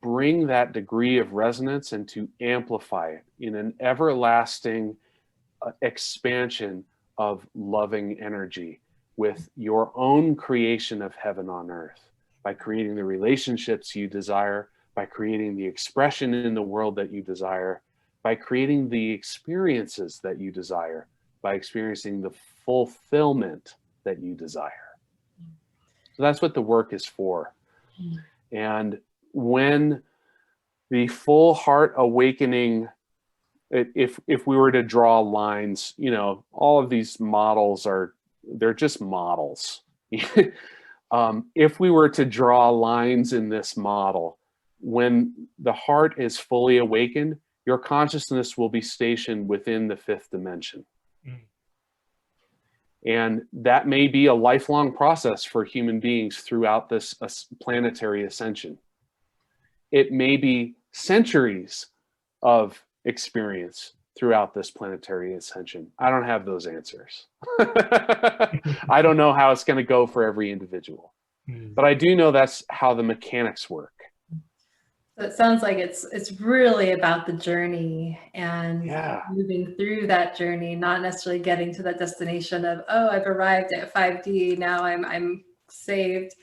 bring that degree of resonance and to amplify it in an everlasting expansion of loving energy with your own creation of heaven on earth, by creating the relationships you desire, by creating the expression in the world that you desire, by creating the experiences that you desire, by experiencing the fulfillment that you desire. So that's what the work is for. And when the full heart awakening, if we were to draw lines, you know, all of these models they're just models. If we were to draw lines in this model, when the heart is fully awakened, your consciousness will be stationed within the fifth dimension. And that may be a lifelong process for human beings throughout this planetary ascension. It may be centuries of experience throughout this planetary ascension. I don't have those answers. I don't know how it's going to go for every individual, but I do know that's how the mechanics work. So it sounds like it's really about the journey and moving through that journey, not necessarily getting to that destination of, oh, I've arrived at 5D, now I'm saved.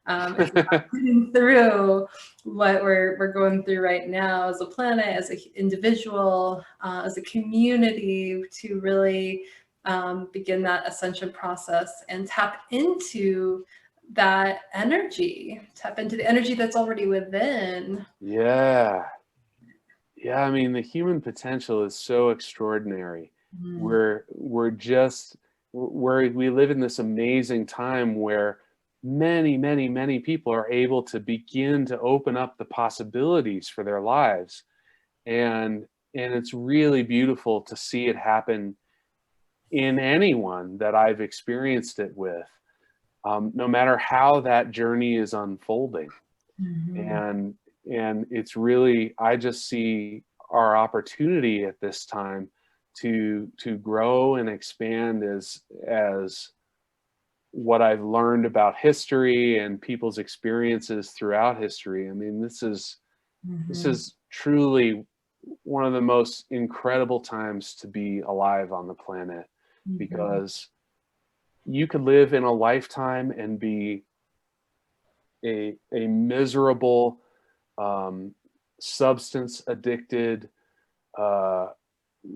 It's about moving through what we're going through right now as a planet, as an individual, as a community, to really begin that ascension process and tap into that energy, tap into the energy that's already within. Yeah. I mean, the human potential is so extraordinary. We live in this amazing time where many people are able to begin to open up the possibilities for their lives. And it's really beautiful to see it happen in anyone that I've experienced it with. No matter how that journey is unfolding. And it's really, I just see our opportunity at this time to grow and expand as what I've learned about history and people's experiences throughout history. I mean, this is truly one of the most incredible times to be alive on the planet, because you could live in a lifetime and be a miserable, substance addicted,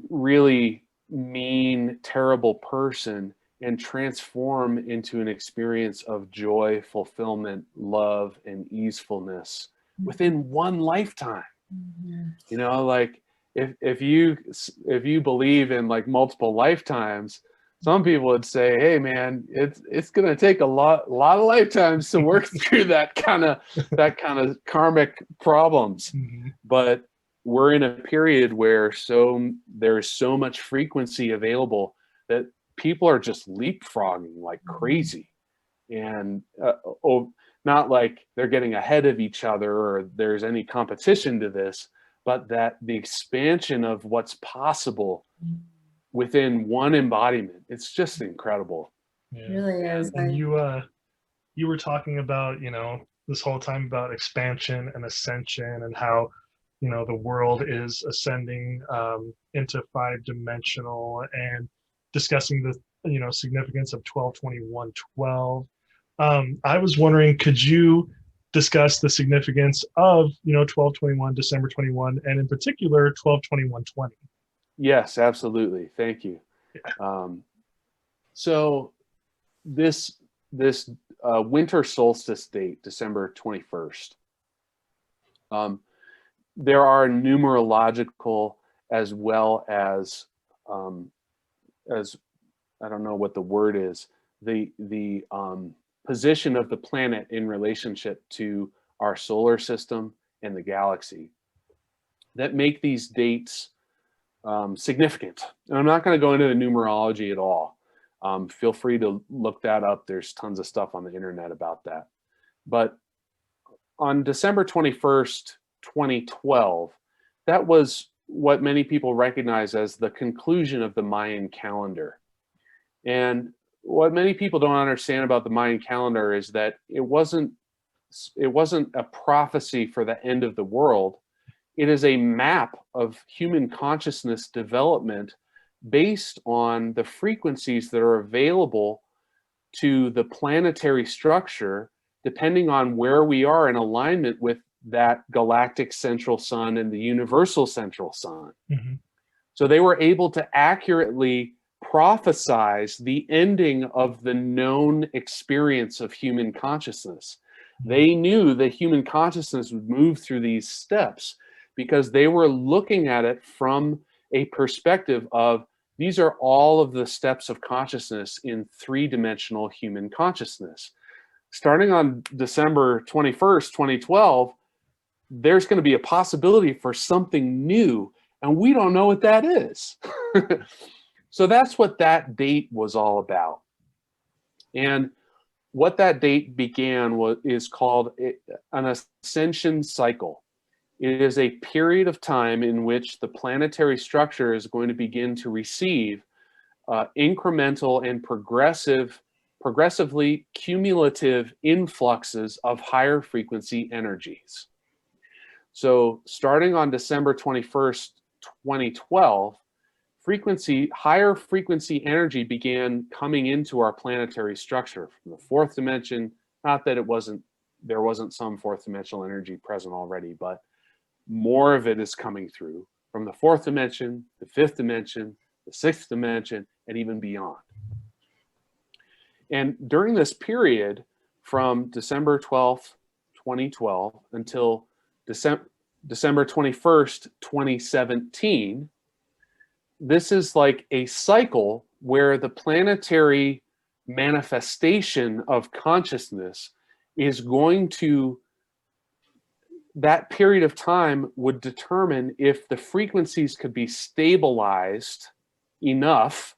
really mean, terrible person, and transform into an experience of joy, fulfillment, love, and easefulness within one lifetime. You know, like if you believe in like multiple lifetimes, some people would say, hey man, it's going to take a lot of lifetimes to work through that kind of karmic problems. But we're in a period where there's so much frequency available that people are just leapfrogging like crazy. And not like they're getting ahead of each other or there's any competition to this, but that the expansion of what's possible within one embodiment, it's just incredible. It really is. And you were talking about, you know, this whole time about expansion and ascension and how, you know, the world is ascending into 5-dimensional, and discussing the, you know, significance of 12-21-12. I was wondering, could you discuss the significance of, you know, 12-21, December 21, and in particular 12-21-20? Yes, absolutely. Thank you. So this winter solstice date, December 21st, there are numerological as well as I don't know what the word is, the position of the planet in relationship to our solar system and the galaxy that make these dates significant. And I'm not going to go into the numerology at all. Feel free to look that up. There's tons of stuff on the internet about that. But on December 21st, 2012, that was what many people recognize as the conclusion of the Mayan calendar. And what many people don't understand about the Mayan calendar is that it wasn't a prophecy for the end of the world. It is a map of human consciousness development based on the frequencies that are available to the planetary structure depending on where we are in alignment with that galactic central sun and the universal central sun. Mhm. So they were able to accurately prophesize the ending of the known experience of human consciousness. They knew that human consciousness would move through these steps because they were looking at it from a perspective of these are all of the steps of consciousness in three-dimensional human consciousness. Starting on December 21st, 2012, there's going to be a possibility for something new, and we don't know what that is. So that's what that date was all about. And what that date began is called an ascension cycle. It is a period of time in which the planetary structure is going to begin to receive incremental and progressively cumulative influxes of higher frequency energies. So starting on December 21st, 2012, higher frequency energy began coming into our planetary structure from the fourth dimension. Not that there wasn't some fourth dimensional energy present already, but more of it is coming through from the fourth dimension, the fifth dimension, the sixth dimension, and even beyond. And during this period from December 12th, 2012 until December 21st, 2017, this is like a cycle where the planetary manifestation of consciousness is going to, that period of time would determine if the frequencies could be stabilized enough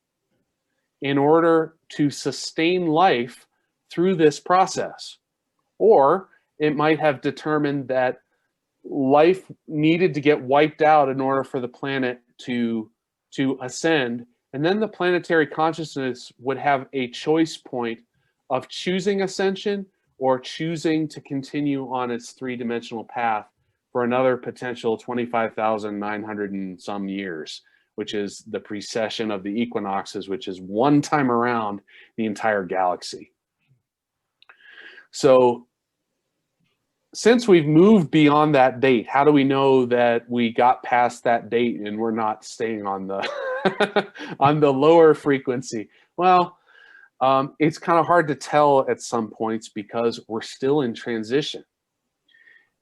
in order to sustain life through this process. Or it might have determined that life needed to get wiped out in order for the planet to ascend, and then the planetary consciousness would have a choice point of choosing ascension or choosing to continue on its three-dimensional path for another potential 25,900 and some years, which is the precession of the equinoxes, which is one time around the entire galaxy. So since we've moved beyond that date, how do we know that we got past that date and we're not staying on the on the lower frequency? Well, it's kind of hard to tell at some points because we're still in transition.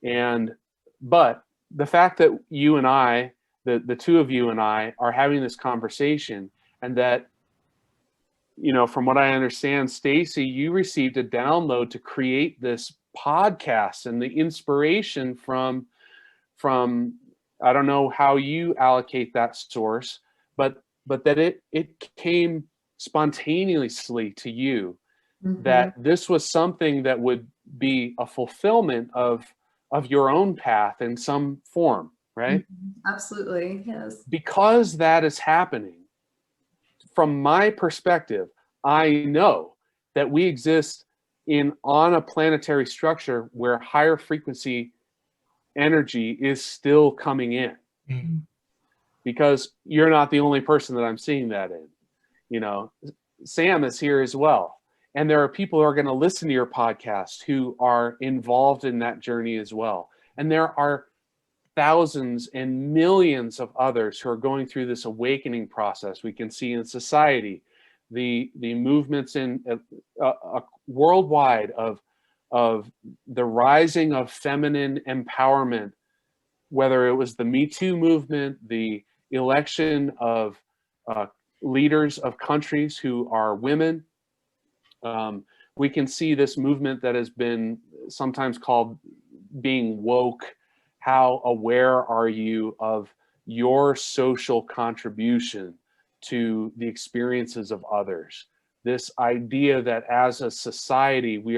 But the fact that you and I, the two of you and I, are having this conversation, and that, you know, from what I understand, Stacy, you received a download to create this podcast, and the inspiration from I don't know how you allocate that source, but that it came spontaneously to you, that this was something that would be a fulfillment of your own path in some form, right? Absolutely, yes. Because that is happening, from my perspective, I know that we exist on a planetary structure where higher frequency energy is still coming in. Mhm. Because you're not the only person that I'm seeing that in. You know, Sam is here as well. And there are people who are going to listen to your podcast who are involved in that journey as well. And there are thousands and millions of others who are going through this awakening process. We can see in society the movements in worldwide of the rising of feminine empowerment, whether it was the Me Too movement, the election of leaders of countries who are women. We can see this movement that has been sometimes called being woke. How aware are you of your social contribution to the experiences of others? This idea that as a society, we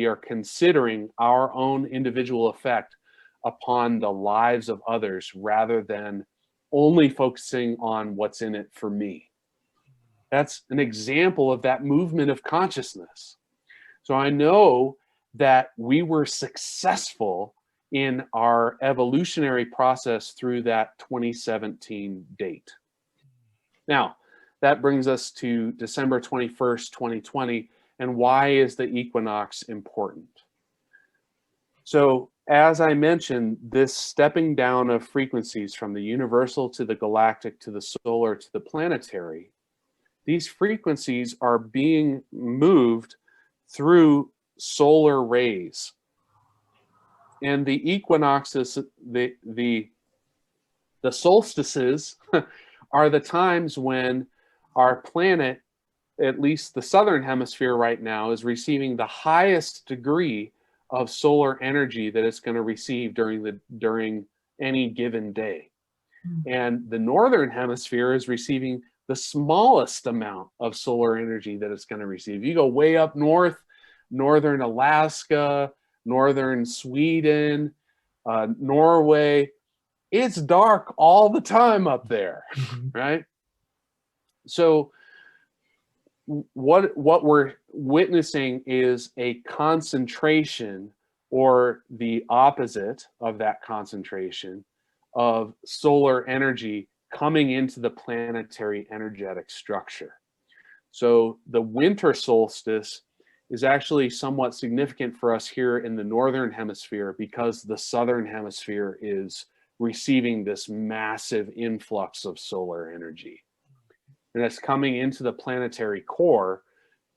are considering our own individual effect upon the lives of others rather than only focusing on what's in it for me. That's an example of that movement of consciousness. So I know that we were successful in our evolutionary process through that 2017 date. Now, that brings us to December 21st, 2020. And why is the equinox important? So as I mentioned, this stepping down of frequencies from the universal to the galactic to the solar to the planetary, these frequencies are being moved through solar rays. And the equinoxes, the solstices are the times when our planet, at least the southern hemisphere right now, is receiving the highest degree of solar energy that it's going to receive during any given day. And the northern hemisphere is receiving the smallest amount of solar energy that it's going to receive. You go way up north, northern Alaska, northern Sweden, Norway, it's dark all the time up there, right? So what we're witnessing is a concentration, or the opposite of that concentration, of solar energy coming into the planetary energetic structure. So the winter solstice is actually somewhat significant for us here in the northern hemisphere, because the southern hemisphere is receiving this massive influx of solar energy. And it's coming into the planetary core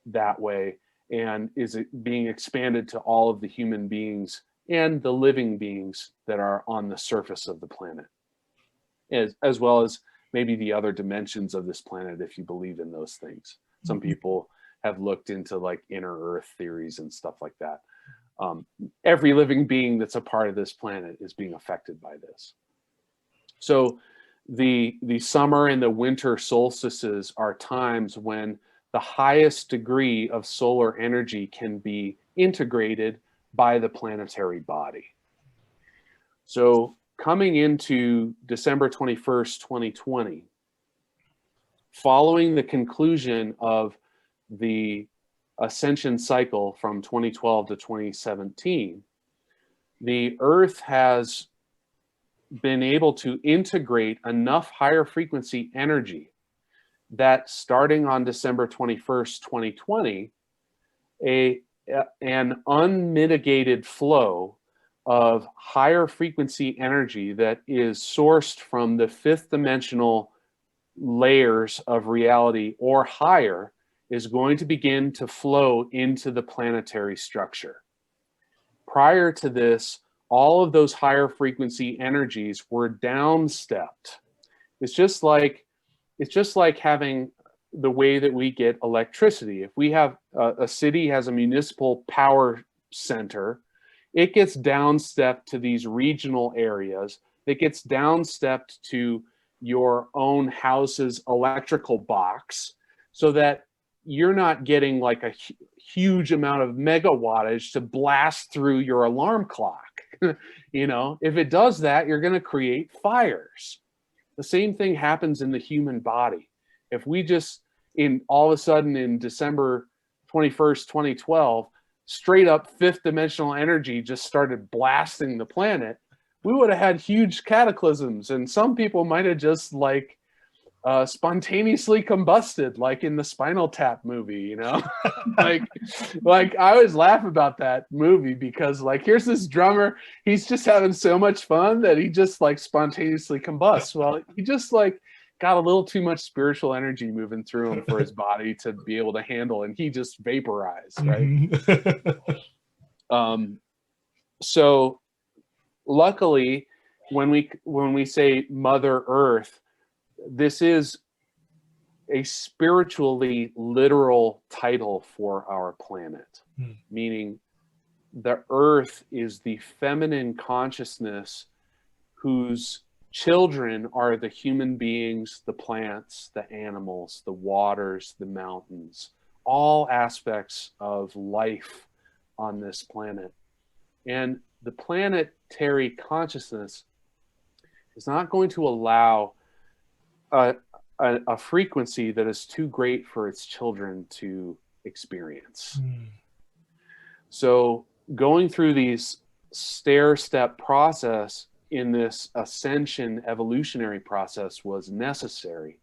that way, and is being expanded to all of the human beings and the living beings that are on the surface of the planet, as well as maybe the other dimensions of this planet, if you believe in those things. Some people have looked into like inner Earth theories and stuff like that. Every living being that's a part of this planet is being affected by this. So the summer and the winter solstices are times when the highest degree of solar energy can be integrated by the planetary body. So coming into December 21st, 2020, following the conclusion of the Ascension cycle from 2012 to 2017, the Earth has been able to integrate enough higher frequency energy that starting on December 21st, 2020, an unmitigated flow of higher frequency energy that is sourced from the fifth dimensional layers of reality or higher is going to begin to flow into the planetary structure. Prior to this, all of those higher frequency energies were downstepped. It's just like having the way that we get electricity. If we have a city has a municipal power center, it gets downstepped to these regional areas. It gets downstepped to your own house's electrical box, so that you're not getting like a huge amount of megawattage to blast through your alarm clock. You know, if it does that, you're going to create fires. The same thing happens in the human body. If we just, all of a sudden in December 21st, 2012, straight up fifth dimensional energy just started blasting the planet, we would have had huge cataclysms, and some people might have just like spontaneously combusted, like in the Spinal Tap movie, you know. like I always laugh about that movie, because like here's this drummer, he's just having so much fun that he just like spontaneously combusts. Well, he just like got a little too much spiritual energy moving through him for his body to be able to handle, and he just vaporized, right? So luckily, when we say Mother Earth, this is a spiritually literal title for our planet, meaning the Earth is the feminine consciousness whose children are the human beings, the plants, the animals, the waters, the mountains, all aspects of life on this planet. And the planetary consciousness is not going to allow a frequency that is too great for its children to experience. So going through these stair-step process in this ascension evolutionary process was necessary.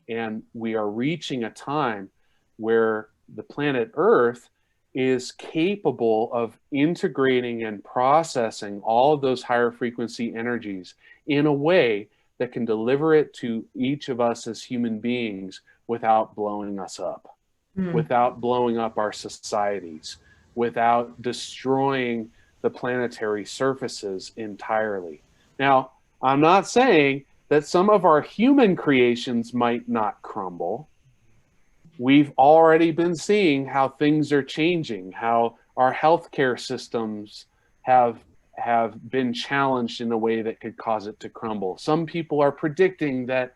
And we are reaching a time where the planet Earth is capable of integrating and processing all of those higher frequency energies in a way that can deliver it to each of us as human beings without blowing us up, without blowing up our societies, without destroying the planetary surfaces entirely. Now, I'm not saying that some of our human creations might not crumble. We've already been seeing how things are changing, how our healthcare systems have been challenged in a way that could cause it to crumble. Some people are predicting that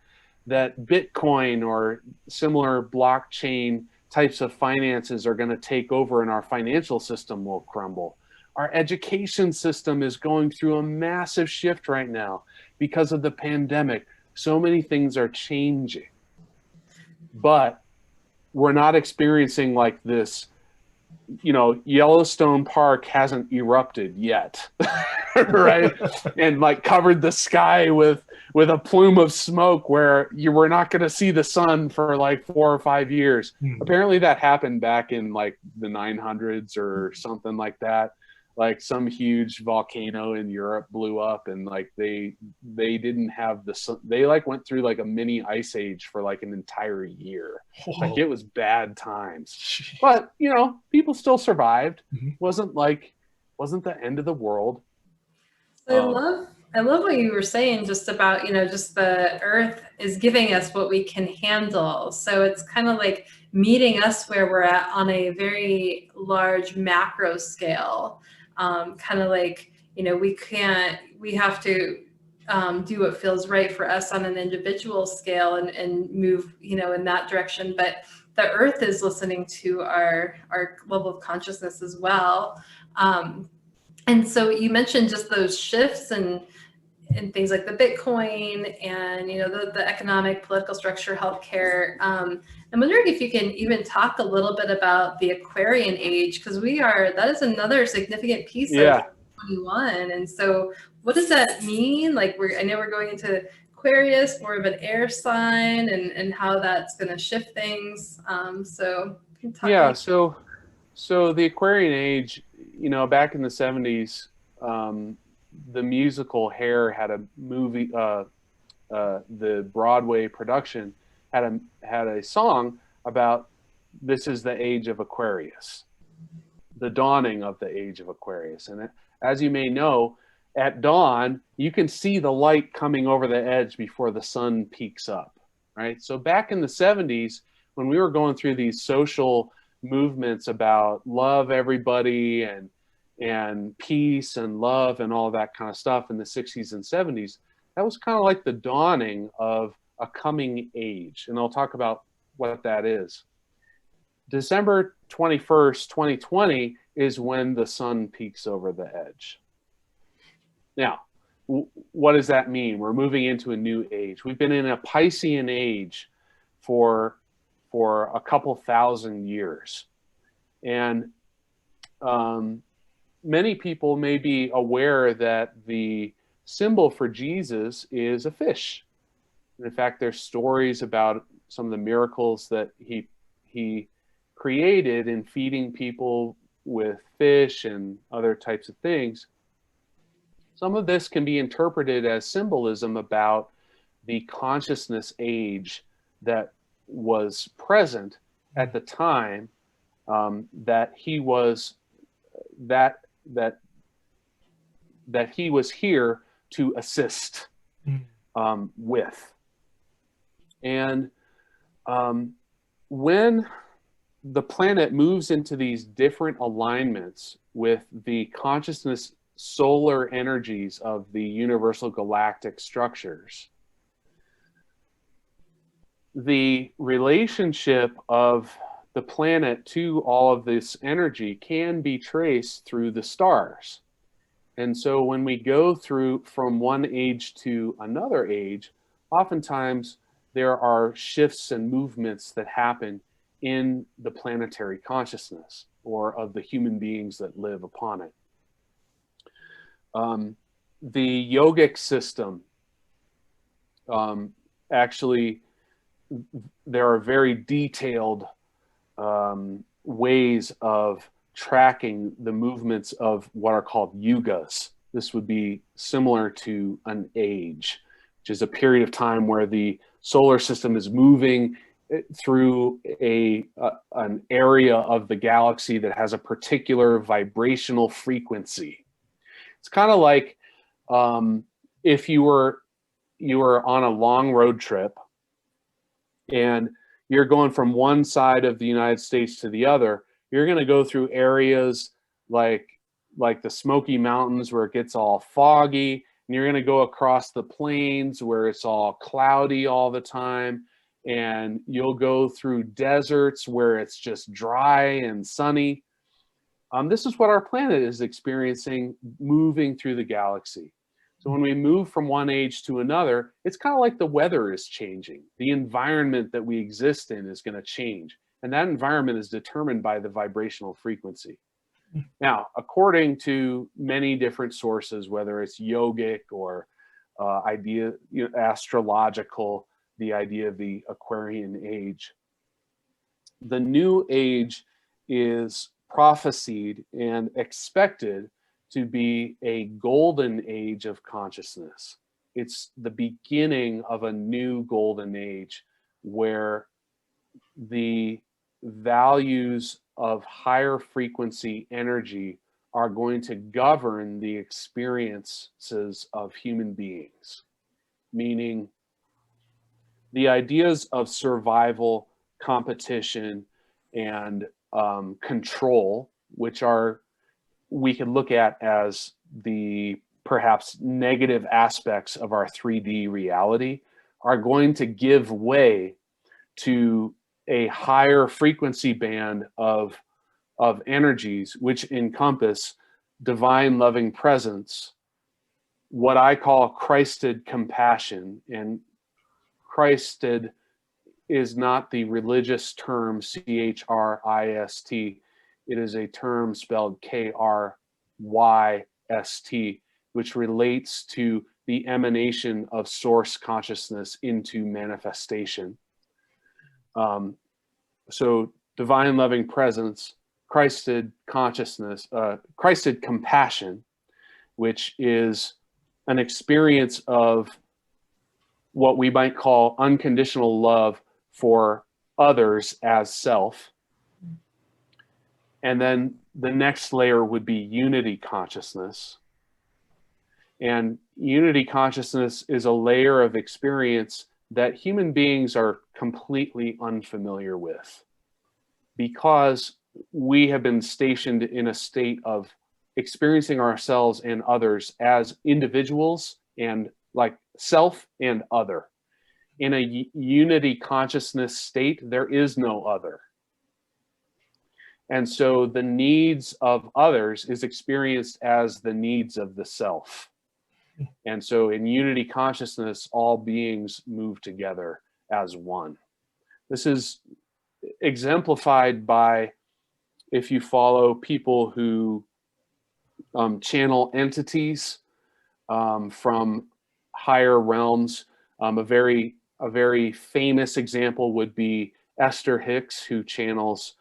Bitcoin or similar blockchain types of finances are going to take over and our financial system will crumble. Our education system is going through a massive shift right now because of the pandemic. So many things are changing, but we're not experiencing like this, Yellowstone Park hasn't erupted yet, right? And like covered the sky with a plume of smoke where you were not going to see the sun for like 4 or 5 years. Apparently that happened back in like the 900s or something like that. Like some huge volcano in Europe blew up and like they didn't have the sun. They like went through like a mini ice age for like an entire year. Like it was bad times. Jeez. But people still survived. Wasn't the end of the world. So I love what you were saying just about, just the earth is giving us what we can handle. So it's kind of like meeting us where we're at on a very large macro scale. Kind of like, we have to do what feels right for us on an individual scale and move, in that direction. But the earth is listening to our level of consciousness as well. And so you mentioned just those shifts and things like the Bitcoin and, the economic, political structure, healthcare. I'm wondering if you can even talk a little bit about the Aquarian age, because that is another significant piece of 21. And so what does that mean? Like I know we're going into Aquarius, more of an air sign, and how that's going to shift things. So you can talk so the Aquarian age, back in the 70s, the musical Hair had a movie, the Broadway production had a song about this is the age of Aquarius, the dawning of the age of Aquarius. And as you may know, at dawn, you can see the light coming over the edge before the sun peaks up, right? So back in the 70s, when we were going through these social movements about love everybody and peace and love and all that kind of stuff in the 60s and 70s, that was kind of like the dawning of a coming age. And I'll talk about what that is. December 21st, 2020 is when the sun peaks over the edge. Now, what does that mean? We're moving into a new age. We've been in a Piscean age for a couple thousand years. And many people may be aware that the symbol for Jesus is a fish. And in fact, there's stories about some of the miracles that he created in feeding people with fish and other types of things. Some of this can be interpreted as symbolism about the consciousness age that was present at the time that he was here to assist with. And when the planet moves into these different alignments with the consciousness solar energies of the universal galactic structures, the relationship of the planet to all of this energy can be traced through the stars. And so when we go through from one age to another age, oftentimes there are shifts and movements that happen in the planetary consciousness or of the human beings that live upon it. The yogic system, actually, there are very detailed ways of tracking the movements of what are called yugas. This would be similar to an age, which is a period of time where the solar system is moving through an area of the galaxy that has a particular vibrational frequency. It's kind of like if you were on a long road trip and you're going from one side of the United States to the other. You're going to go through areas like the Smoky Mountains where it gets all foggy, and you're going to go across the plains where it's all cloudy all the time, and you'll go through deserts where it's just dry and sunny. This is what our planet is experiencing moving through the galaxy. So when we move from one age to another, it's kind of like the weather is changing. The environment that we exist in is going to change. And that environment is determined by the vibrational frequency. Now, according to many different sources, whether it's yogic or astrological, the idea of the Aquarian age, the new age is prophesied and expected to be a golden age of consciousness. It's the beginning of a new golden age where the values of higher frequency energy are going to govern the experiences of human beings, meaning the ideas of survival, competition, and control, which we can look at as the perhaps negative aspects of our 3D reality, are going to give way to a higher frequency band of energies which encompass divine loving presence, what I call Christed compassion. And Christed is not the religious term Christ. It is a term spelled Kryst, which relates to the emanation of source consciousness into manifestation. So divine loving presence, Christed consciousness, Christed compassion, which is an experience of what we might call unconditional love for others as self. And then the next layer would be unity consciousness. And unity consciousness is a layer of experience that human beings are completely unfamiliar with, because we have been stationed in a state of experiencing ourselves and others as individuals and like self and other. In a unity consciousness state, there is no other. And so the needs of others is experienced as the needs of the self. And so in unity consciousness, all beings move together as one. This is exemplified by, if you follow people who channel entities from higher realms, a very famous example would be Esther Hicks, who channels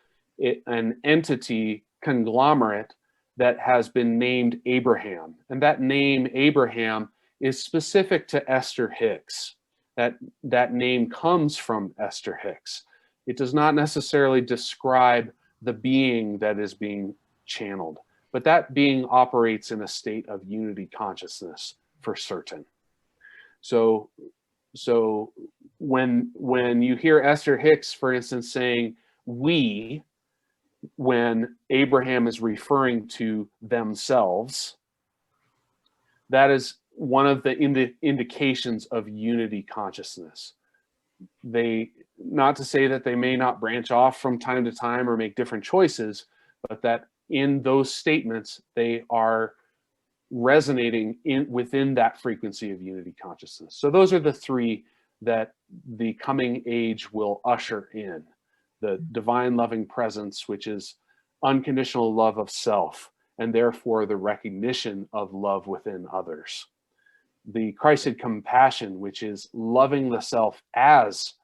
an entity conglomerate that has been named Abraham. And that name Abraham is specific to Esther Hicks. That name comes from Esther Hicks. It does not necessarily describe the being that is being channeled, but that being operates in a state of unity consciousness for certain. So when you hear Esther Hicks, for instance, saying we, when Abraham is referring to themselves, that is one of the indications of unity consciousness. Not to say that they may not branch off from time to time or make different choices, but that in those statements, they are resonating within that frequency of unity consciousness. So those are the three that the coming age will usher in. The divine loving presence, which is unconditional love of self, and therefore the recognition of love within others. The Christed compassion, which is loving the self as,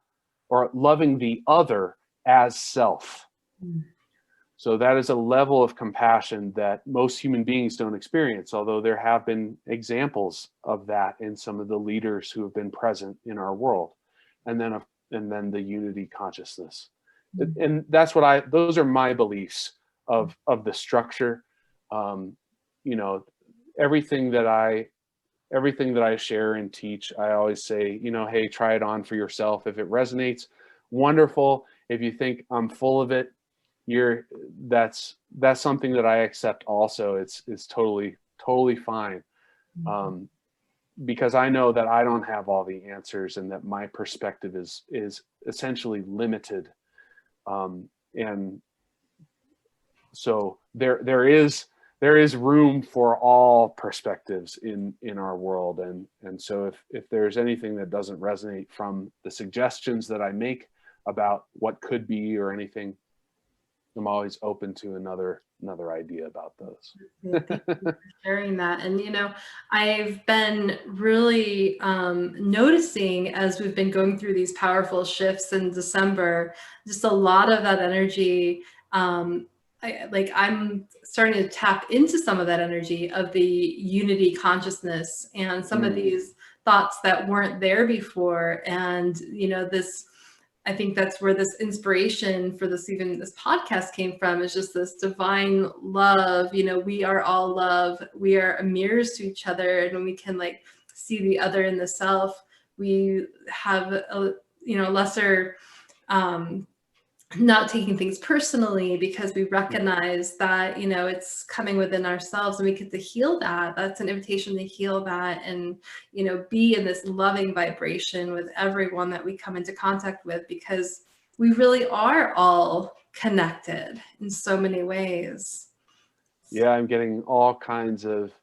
or loving the other as self. So that is a level of compassion that most human beings don't experience, although there have been examples of that in some of the leaders who have been present in our world. And then the unity consciousness. And that's what those are my beliefs of the structure. You know, everything that I share and teach, I always say, you know, hey, try it on for yourself. If it resonates, wonderful. If you think I'm full of it, that's something that I accept also. It's totally fine. Because I know that I don't have all the answers and that my perspective is essentially limited. And so there is room for all perspectives in our world. And so if there's anything that doesn't resonate from the suggestions that I make about what could be or anything, I'm always open to another idea about those. Thank you for sharing that. And, you know, I've been really noticing as we've been going through these powerful shifts in December, just a lot of that energy. I'm starting to tap into some of that energy of the unity consciousness and some of these thoughts that weren't there before. And, you know, I think that's where this inspiration for this podcast came from, is just this divine love. You know, we are all love. We are mirrors to each other. And when we can like see the other in the self, we have a, you know, lesser, not taking things personally, because we recognize that, you know, it's coming within ourselves and we get to heal that. That's an invitation to heal that and, you know, be in this loving vibration with everyone that we come into contact with, because we really are all connected in so many ways. Yeah, I'm getting all kinds of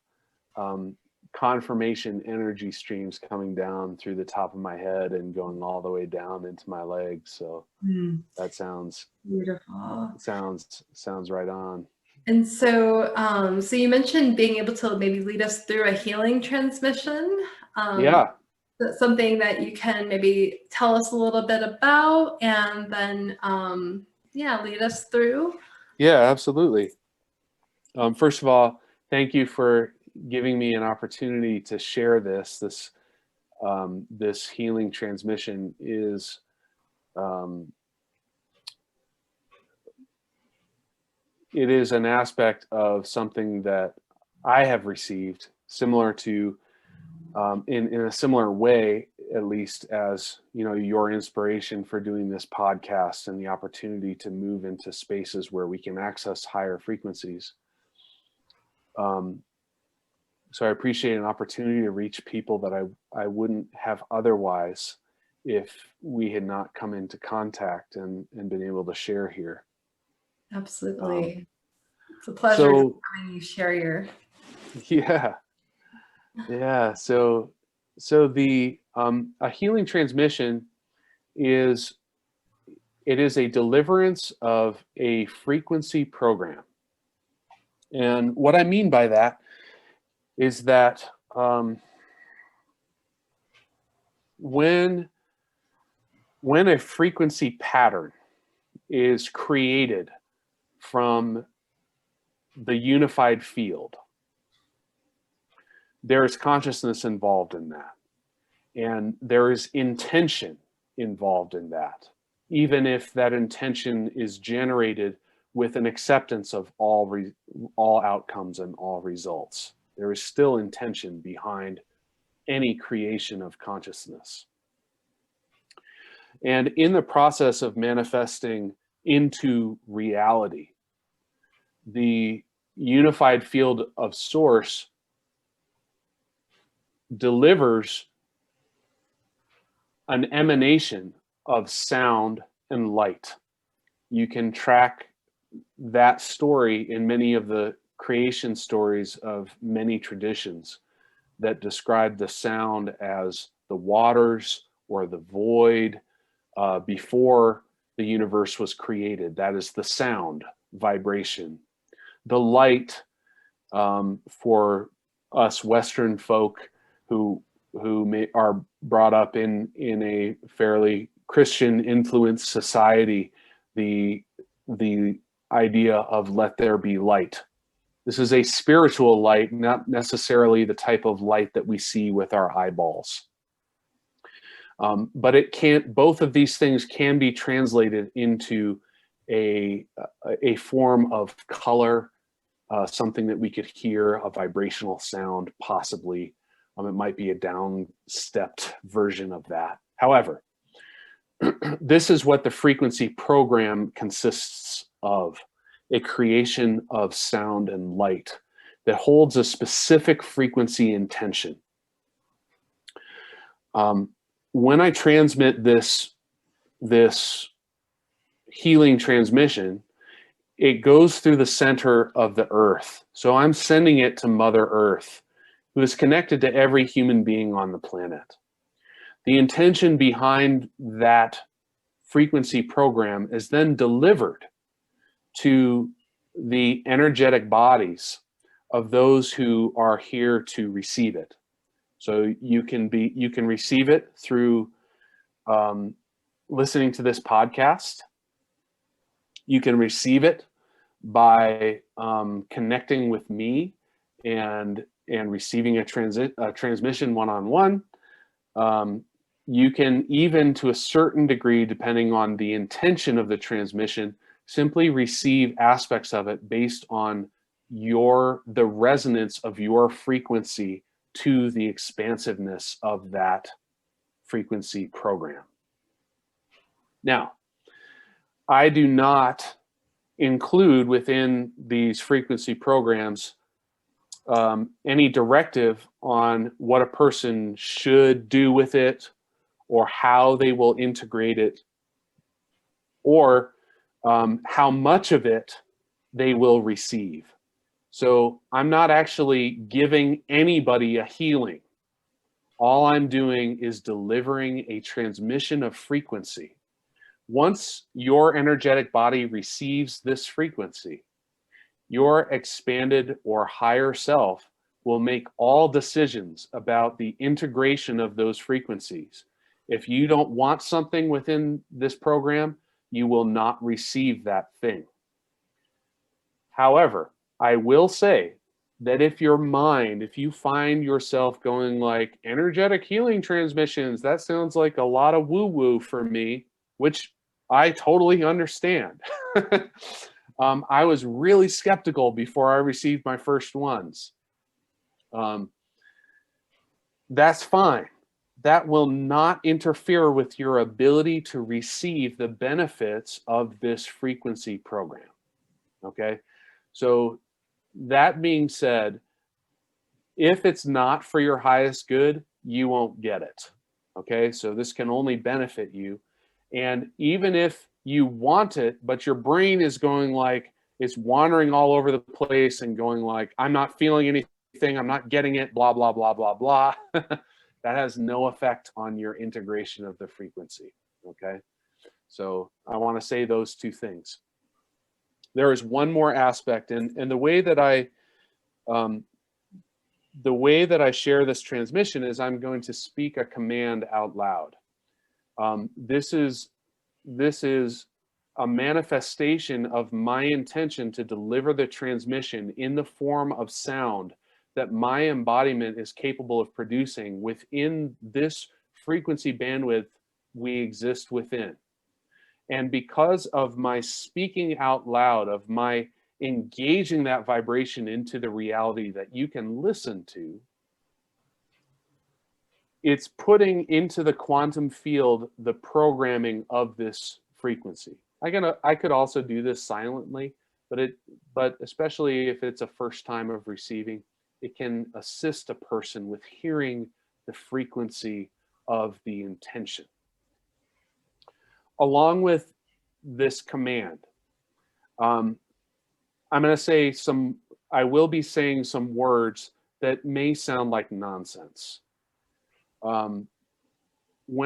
confirmation energy streams coming down through the top of my head and going all the way down into my legs. So that sounds beautiful. Sounds right on. And so, so you mentioned being able to maybe lead us through a healing transmission. Yeah. That's something that you can maybe tell us a little bit about, and then, lead us through. Yeah, absolutely. First of all, thank you for giving me an opportunity to share this healing transmission is it is an aspect of something that I have received, similar to in a similar way, at least, as, you know, your inspiration for doing this podcast and the opportunity to move into spaces where we can access higher frequencies. So I appreciate an opportunity to reach people that I wouldn't have otherwise if we had not come into contact and been able to share here. Absolutely. It's a pleasure having you share your. Yeah. So the a healing transmission is a deliverance of a frequency program. And what I mean by that is that when a frequency pattern is created from the unified field, there is consciousness involved in that, and there is intention involved in that, even if that intention is generated with an acceptance of all outcomes and all results. There is still intention behind any creation of consciousness. And in the process of manifesting into reality, the unified field of source delivers an emanation of sound and light. You can track that story in many of the creation stories of many traditions that describe the sound as the waters or the void before the universe was created. That is the sound vibration. The light, for us Western folk who are brought up in a fairly Christian influenced society, the idea of let there be light. This is a spiritual light, not necessarily the type of light that we see with our eyeballs. But it can't, both of these things can be translated into a form of color, something that we could hear, a vibrational sound, possibly. It might be a down-stepped version of that. However, this is what the frequency program consists of, a creation of sound and light that holds a specific frequency intention. When I transmit this healing transmission, it goes through the center of the earth. So I'm sending it to Mother Earth, who is connected to every human being on the planet. The intention behind that frequency program is then delivered to the energetic bodies of those who are here to receive it. So you can receive it through listening to this podcast. You can receive it by connecting with me and receiving a transmission one-on-one. You can even, to a certain degree, depending on the intention of the transmission, simply receive aspects of it based on the resonance of your frequency to the expansiveness of that frequency program. Now, I do not include within these frequency programs any directive on what a person should do with it, or how they will integrate it, or how much of it they will receive. So I'm not actually giving anybody a healing. All I'm doing is delivering a transmission of frequency. Once your energetic body receives this frequency, your expanded or higher self will make all decisions about the integration of those frequencies. If you don't want something within this program, you will not receive that thing. However, I will say that if you find yourself going like, energetic healing transmissions, that sounds like a lot of woo-woo for me, which I totally understand. I was really skeptical before I received my first ones. That's fine. That will not interfere with your ability to receive the benefits of this frequency program. Okay? So that being said, if it's not for your highest good, you won't get it. Okay? So this can only benefit you. And even if you want it, but your brain is going like, it's wandering all over the place and going like, I'm not feeling anything, I'm not getting it, blah, blah, blah, blah, blah. That has no effect on your integration of the frequency, okay? So I want to say those two things. There is one more aspect, and the way that I share this transmission is I'm going to speak a command out loud. This is a manifestation of my intention to deliver the transmission in the form of sound that my embodiment is capable of producing within this frequency bandwidth we exist within. And because of my speaking out loud, of my engaging that vibration into the reality that you can listen to, it's putting into the quantum field the programming of this frequency. I could also do this silently, but especially if it's a first time of receiving, it can assist a person with hearing the frequency of the intention. Along with this command, I'm going to say I will be saying some words that may sound like nonsense. When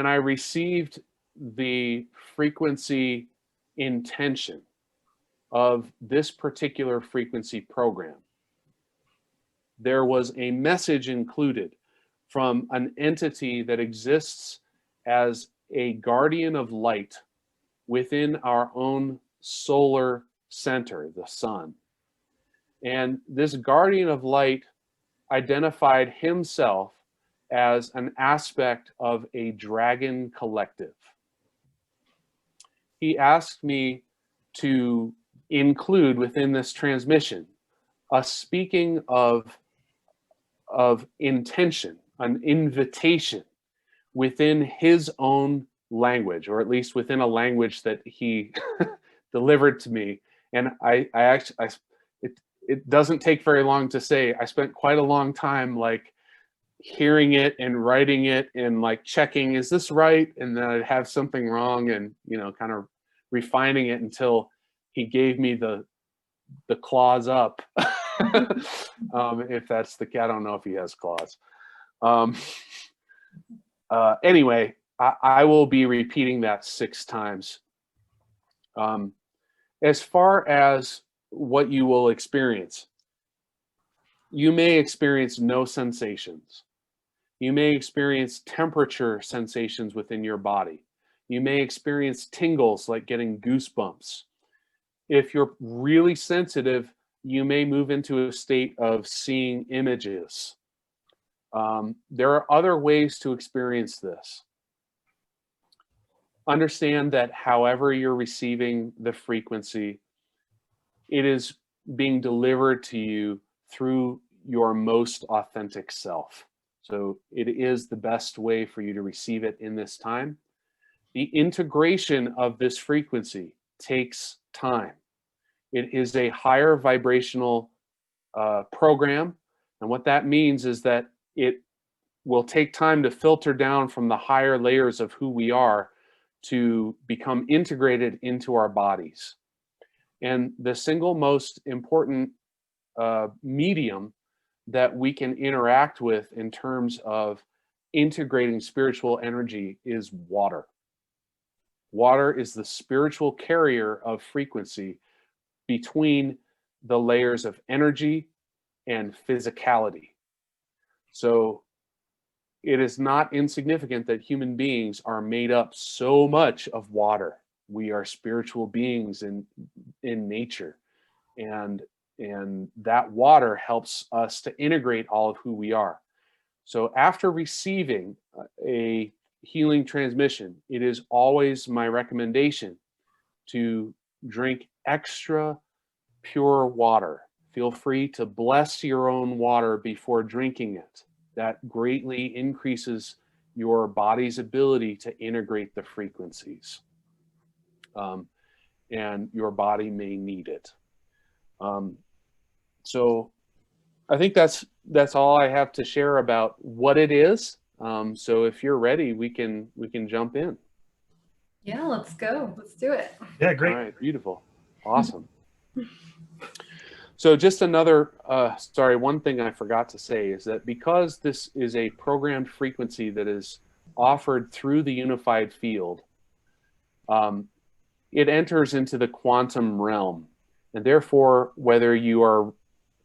I received the frequency intention of this particular frequency program, there was a message included from an entity that exists as a guardian of light within our own solar center, the sun. And this guardian of light identified himself as an aspect of a dragon collective. He asked me to include within this transmission a speaking of intention, an invitation within his own language, or at least within a language that he delivered to me. And it doesn't take very long to say. I spent quite a long time like hearing it and writing it and like checking, is this right? And then I'd have something wrong, and kind of refining it until he gave me the claws up. If that's the cat, I don't know if he has claws. Anyway, I will be repeating that 6 times. As far as what you will experience, you may experience no sensations. You may experience temperature sensations within your body. You may experience tingles like getting goosebumps. If you're really sensitive, you may move into a state of seeing images. There are other ways to experience this. Understand that however you're receiving the frequency, it is being delivered to you through your most authentic self. So it is the best way for you to receive it in this time. The integration of this frequency takes time. It is a higher vibrational program. And what that means is that it will take time to filter down from the higher layers of who we are to become integrated into our bodies. And the single most important medium that we can interact with in terms of integrating spiritual energy is water. Water is the spiritual carrier of frequency between the layers of energy and physicality. So it is not insignificant that human beings are made up so much of water. We are spiritual beings in nature, and that water helps us to integrate all of who we are. So after receiving a healing transmission, it is always my recommendation to drink extra pure water. Feel free to bless your own water before drinking it. That greatly increases your body's ability to integrate the frequencies. And your body may need it. So I think that's all I have to share about what it is. So if you're ready, we can jump in. Yeah, let's go. Let's do it. Yeah, great. All right, beautiful. Awesome. So just another, one thing I forgot to say is that because this is a programmed frequency that is offered through the unified field, it enters into the quantum realm. And therefore, whether you are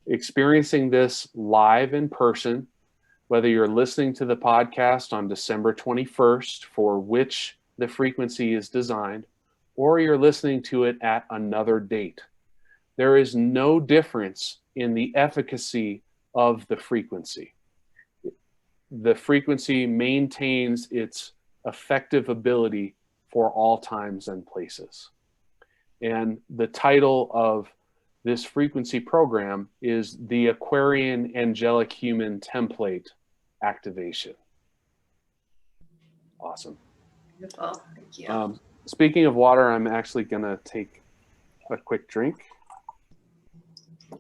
experiencing this live in person, whether you're listening to the podcast on December 21st, for which the frequency is designed, or you're listening to it at another date, there is no difference in the efficacy of the frequency. The frequency maintains its effective ability for all times and places. And the title of this frequency program is the Aquarian Angelic Human Template Activation. Awesome. Beautiful. Thank you. Speaking of water, I'm actually going to take a quick drink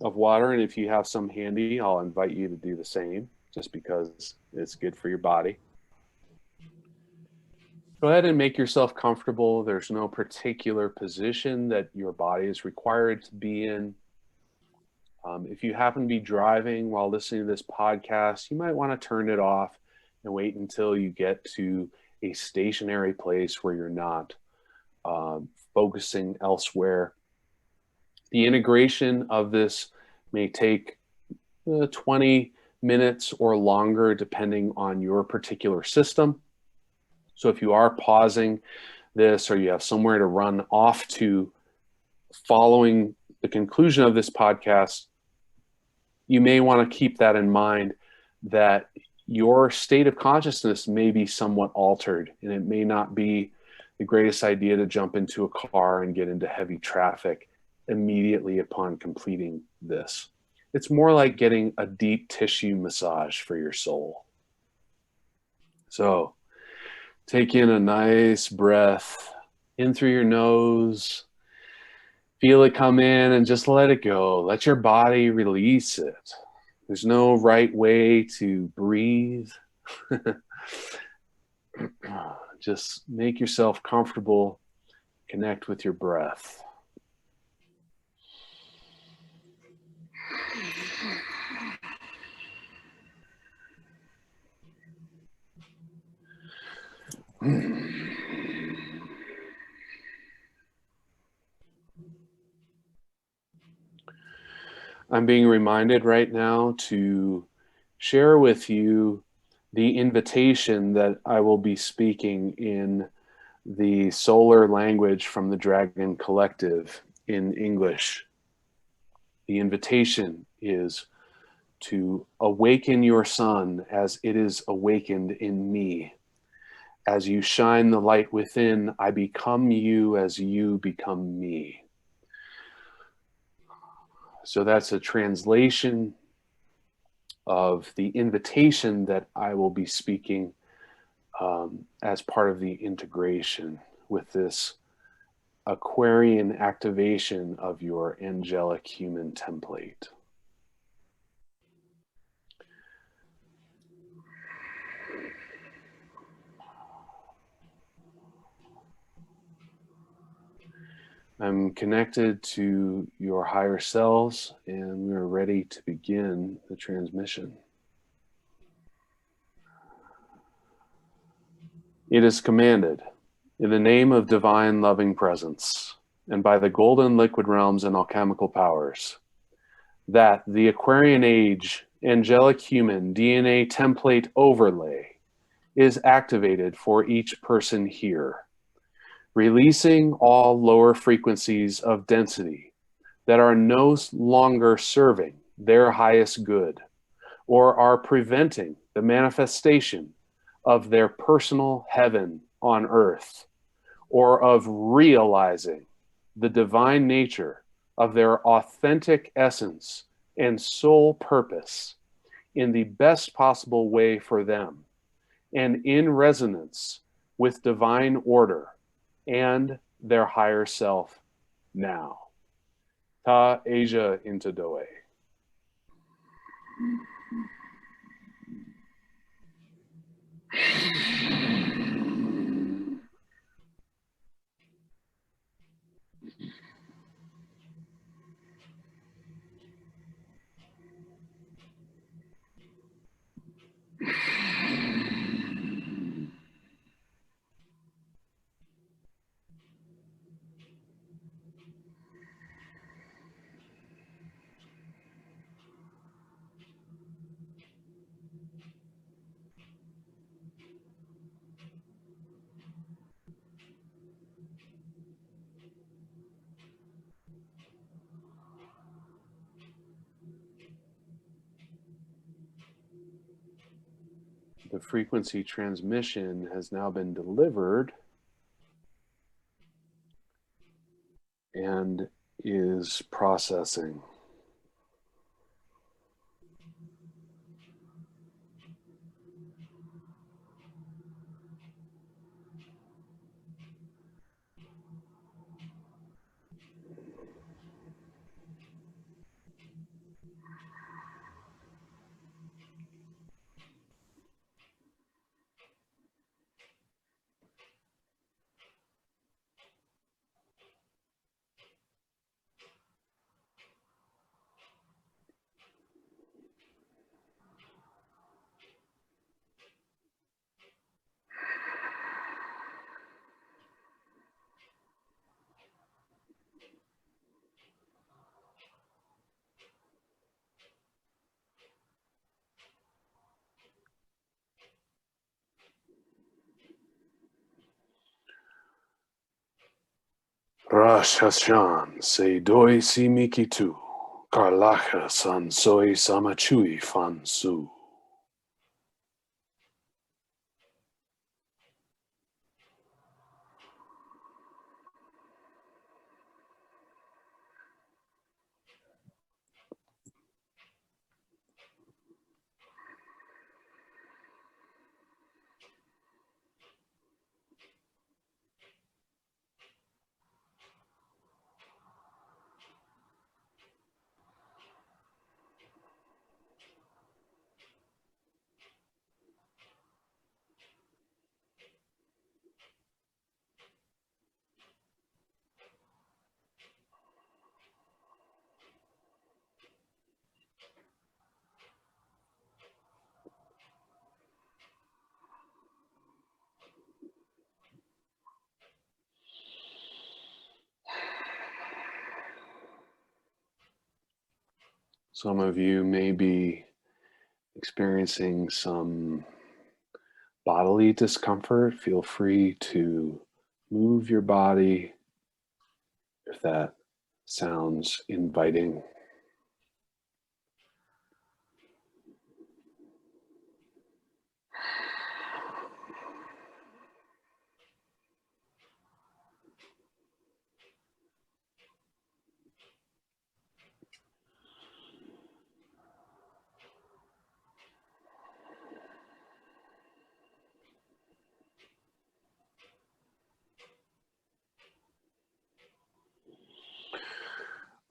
of water. And if you have some handy, I'll invite you to do the same, just because it's good for your body. Go ahead and make yourself comfortable. There's no particular position that your body is required to be in. If you happen to be driving while listening to this podcast, you might want to turn it off and wait until you get to a stationary place where you're not focusing elsewhere. The integration of this may take 20 minutes or longer, depending on your particular system. So if you are pausing this, or you have somewhere to run off to following the conclusion of this podcast, you may want to keep that in mind, that your state of consciousness may be somewhat altered, and it may not be the greatest idea to jump into a car and get into heavy traffic immediately upon completing this. It's more like getting a deep tissue massage for your soul. So take in a nice breath in through your nose. Feel it come in and just let it go. Let your body release it. There's no right way to breathe. Just make yourself comfortable. Connect with your breath. I'm being reminded right now to share with you the invitation that I will be speaking in the solar language from the Dragon Collective in English. The invitation is to awaken your sun as it is awakened in me. As you shine the light within, I become you as you become me. So that's a translation of the invitation that I will be speaking as part of the integration with this Aquarian activation of your angelic human template. I'm connected to your higher selves, and we're ready to begin the transmission. It is commanded, in the name of divine loving presence, and by the golden liquid realms and alchemical powers, that the Aquarian age angelic human DNA template overlay is activated for each person here, releasing all lower frequencies of density that are no longer serving their highest good or are preventing the manifestation of their personal heaven on earth, or of realizing the divine nature of their authentic essence and sole purpose in the best possible way for them, and in resonance with divine order and their higher self now. Ta Asia into Doe. The frequency transmission has now been delivered and is processing. Rosh Hashan se doi si miki tu. Karlacha san soy samachui fan su. Some of you may be experiencing some bodily discomfort. Feel free to move your body if that sounds inviting.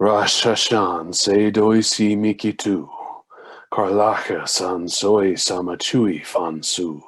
Rosh Hashan se doi si miki tu. Karlacha san soy samachui fan su.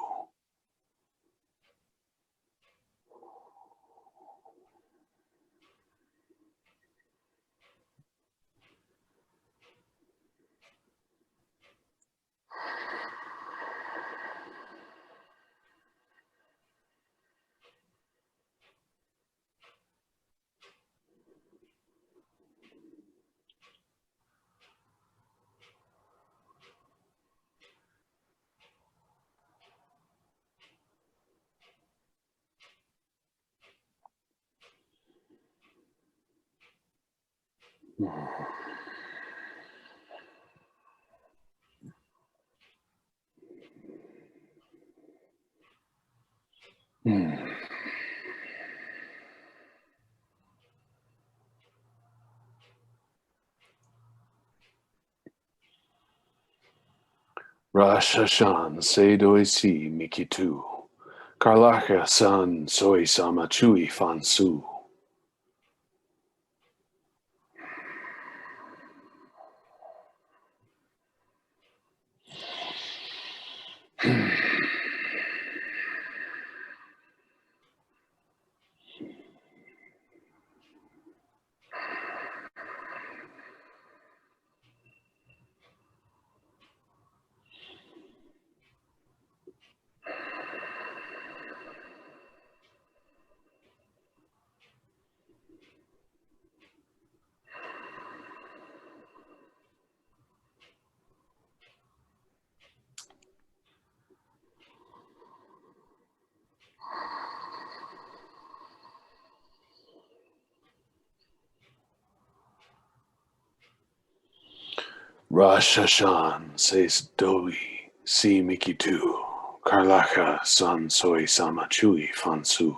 Rosh Hashan se doi si miki tu. Karlacha san soy samachui fan su. Rosh Hashan se doi si miki tu. Karlacha san soy samachui fan su.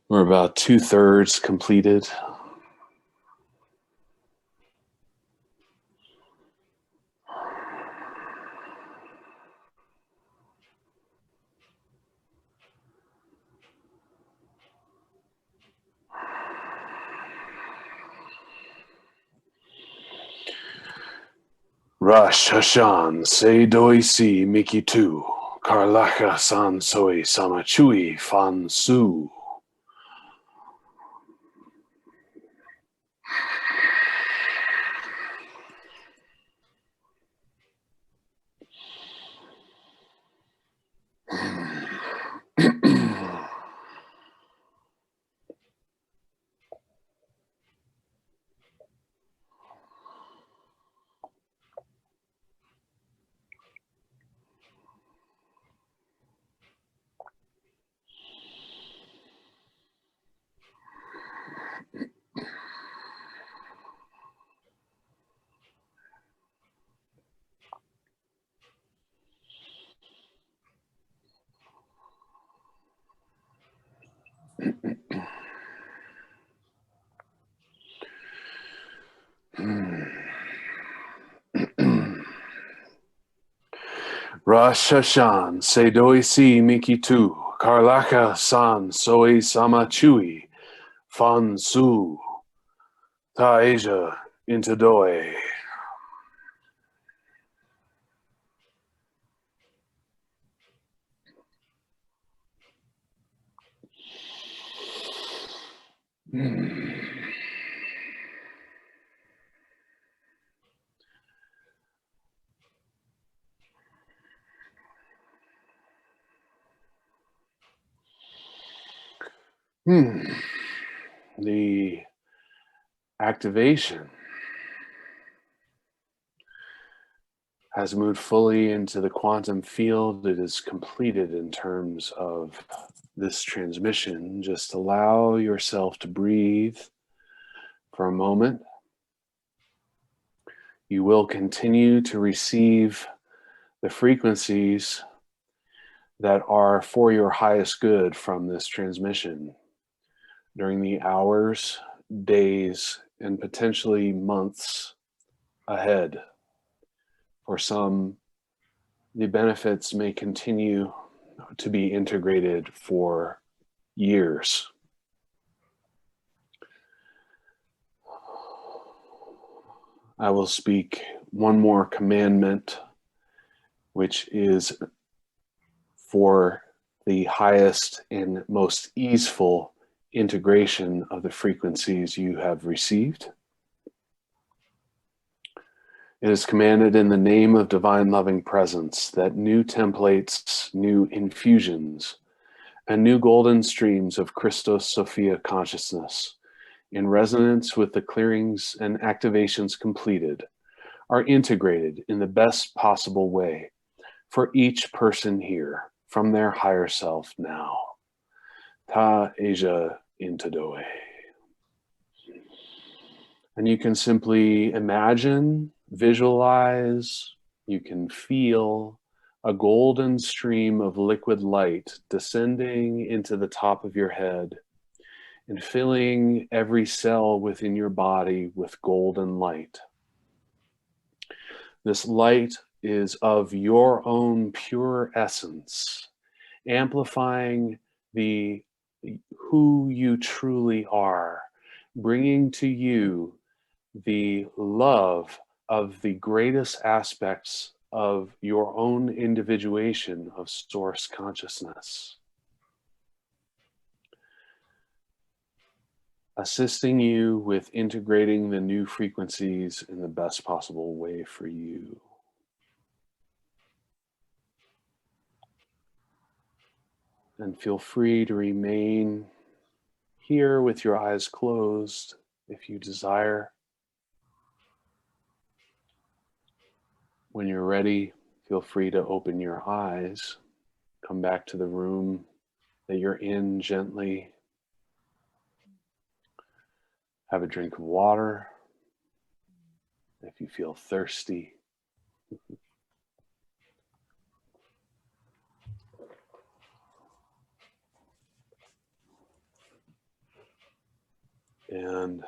We're about 2/3 completed. Rosh Hashan se doi si miki tu. Karlacha san soy samachui fan su. Rosh Hashan, Sedoi si Miki tu, Karlaka san Soe sama chui, Fan su, Ta Asia into Doe. The activation has moved fully into the quantum field. It is completed in terms of this transmission. Just allow yourself to breathe for a moment. You will continue to receive the frequencies that are for your highest good from this transmission during the hours, days, and potentially months ahead. For some, the benefits may continue to be integrated for years. I will speak one more commandment, which is for the highest and most easeful integration of the frequencies you have received. It is commanded in the name of divine loving presence that new templates, new infusions, and new golden streams of Christos Sophia consciousness, in resonance with the clearings and activations completed, are integrated in the best possible way for each person here from their higher self now. Ta Asia into Doe. And you can simply imagine, visualize, you can feel a golden stream of liquid light descending into the top of your head and filling every cell within your body with golden light. This light is of your own pure essence, amplifying who you truly are, bringing to you the love of the greatest aspects of your own individuation of source consciousness, assisting you with integrating the new frequencies in the best possible way for you. And feel free to remain here with your eyes closed if you desire. When you're ready, feel free to open your eyes. Come back to the room that you're in gently. Have a drink of water if you feel thirsty. And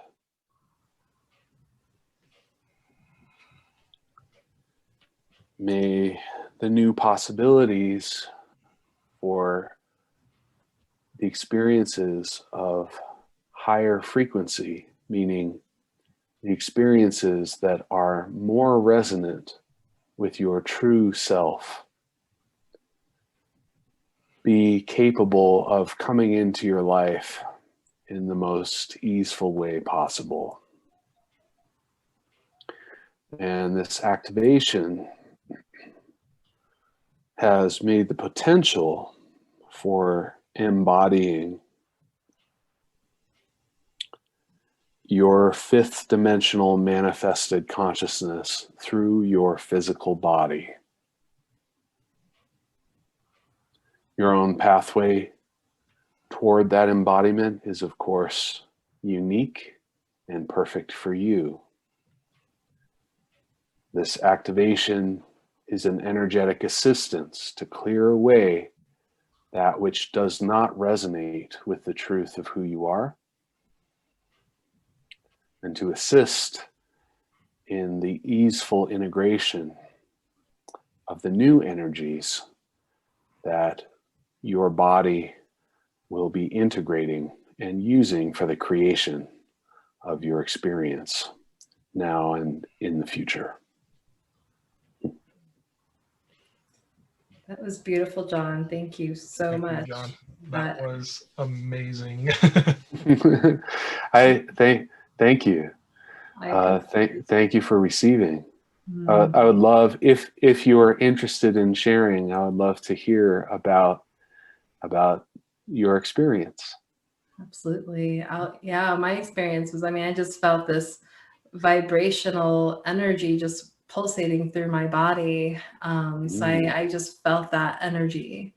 may the new possibilities for the experiences of higher frequency, meaning the experiences that are more resonant with your true self, be capable of coming into your life in the most easeful way possible. And this activation has made the potential for embodying your fifth dimensional manifested consciousness through your physical body. Your own pathway toward that embodiment is, of course, unique and perfect for you. This activation is an energetic assistance to clear away that which does not resonate with the truth of who you are, and to assist in the easeful integration of the new energies that your body will be integrating and using for the creation of your experience now and in the future. That was beautiful, John. Thank you so Thank you, much. John. That was amazing. I thank you. I Thank you for receiving. Mm. I would love, if you are interested in sharing, I would love to hear about your experience. Absolutely. Yeah, my experience was, I mean, I just felt this vibrational energy just pulsating through my body. So I just felt that energy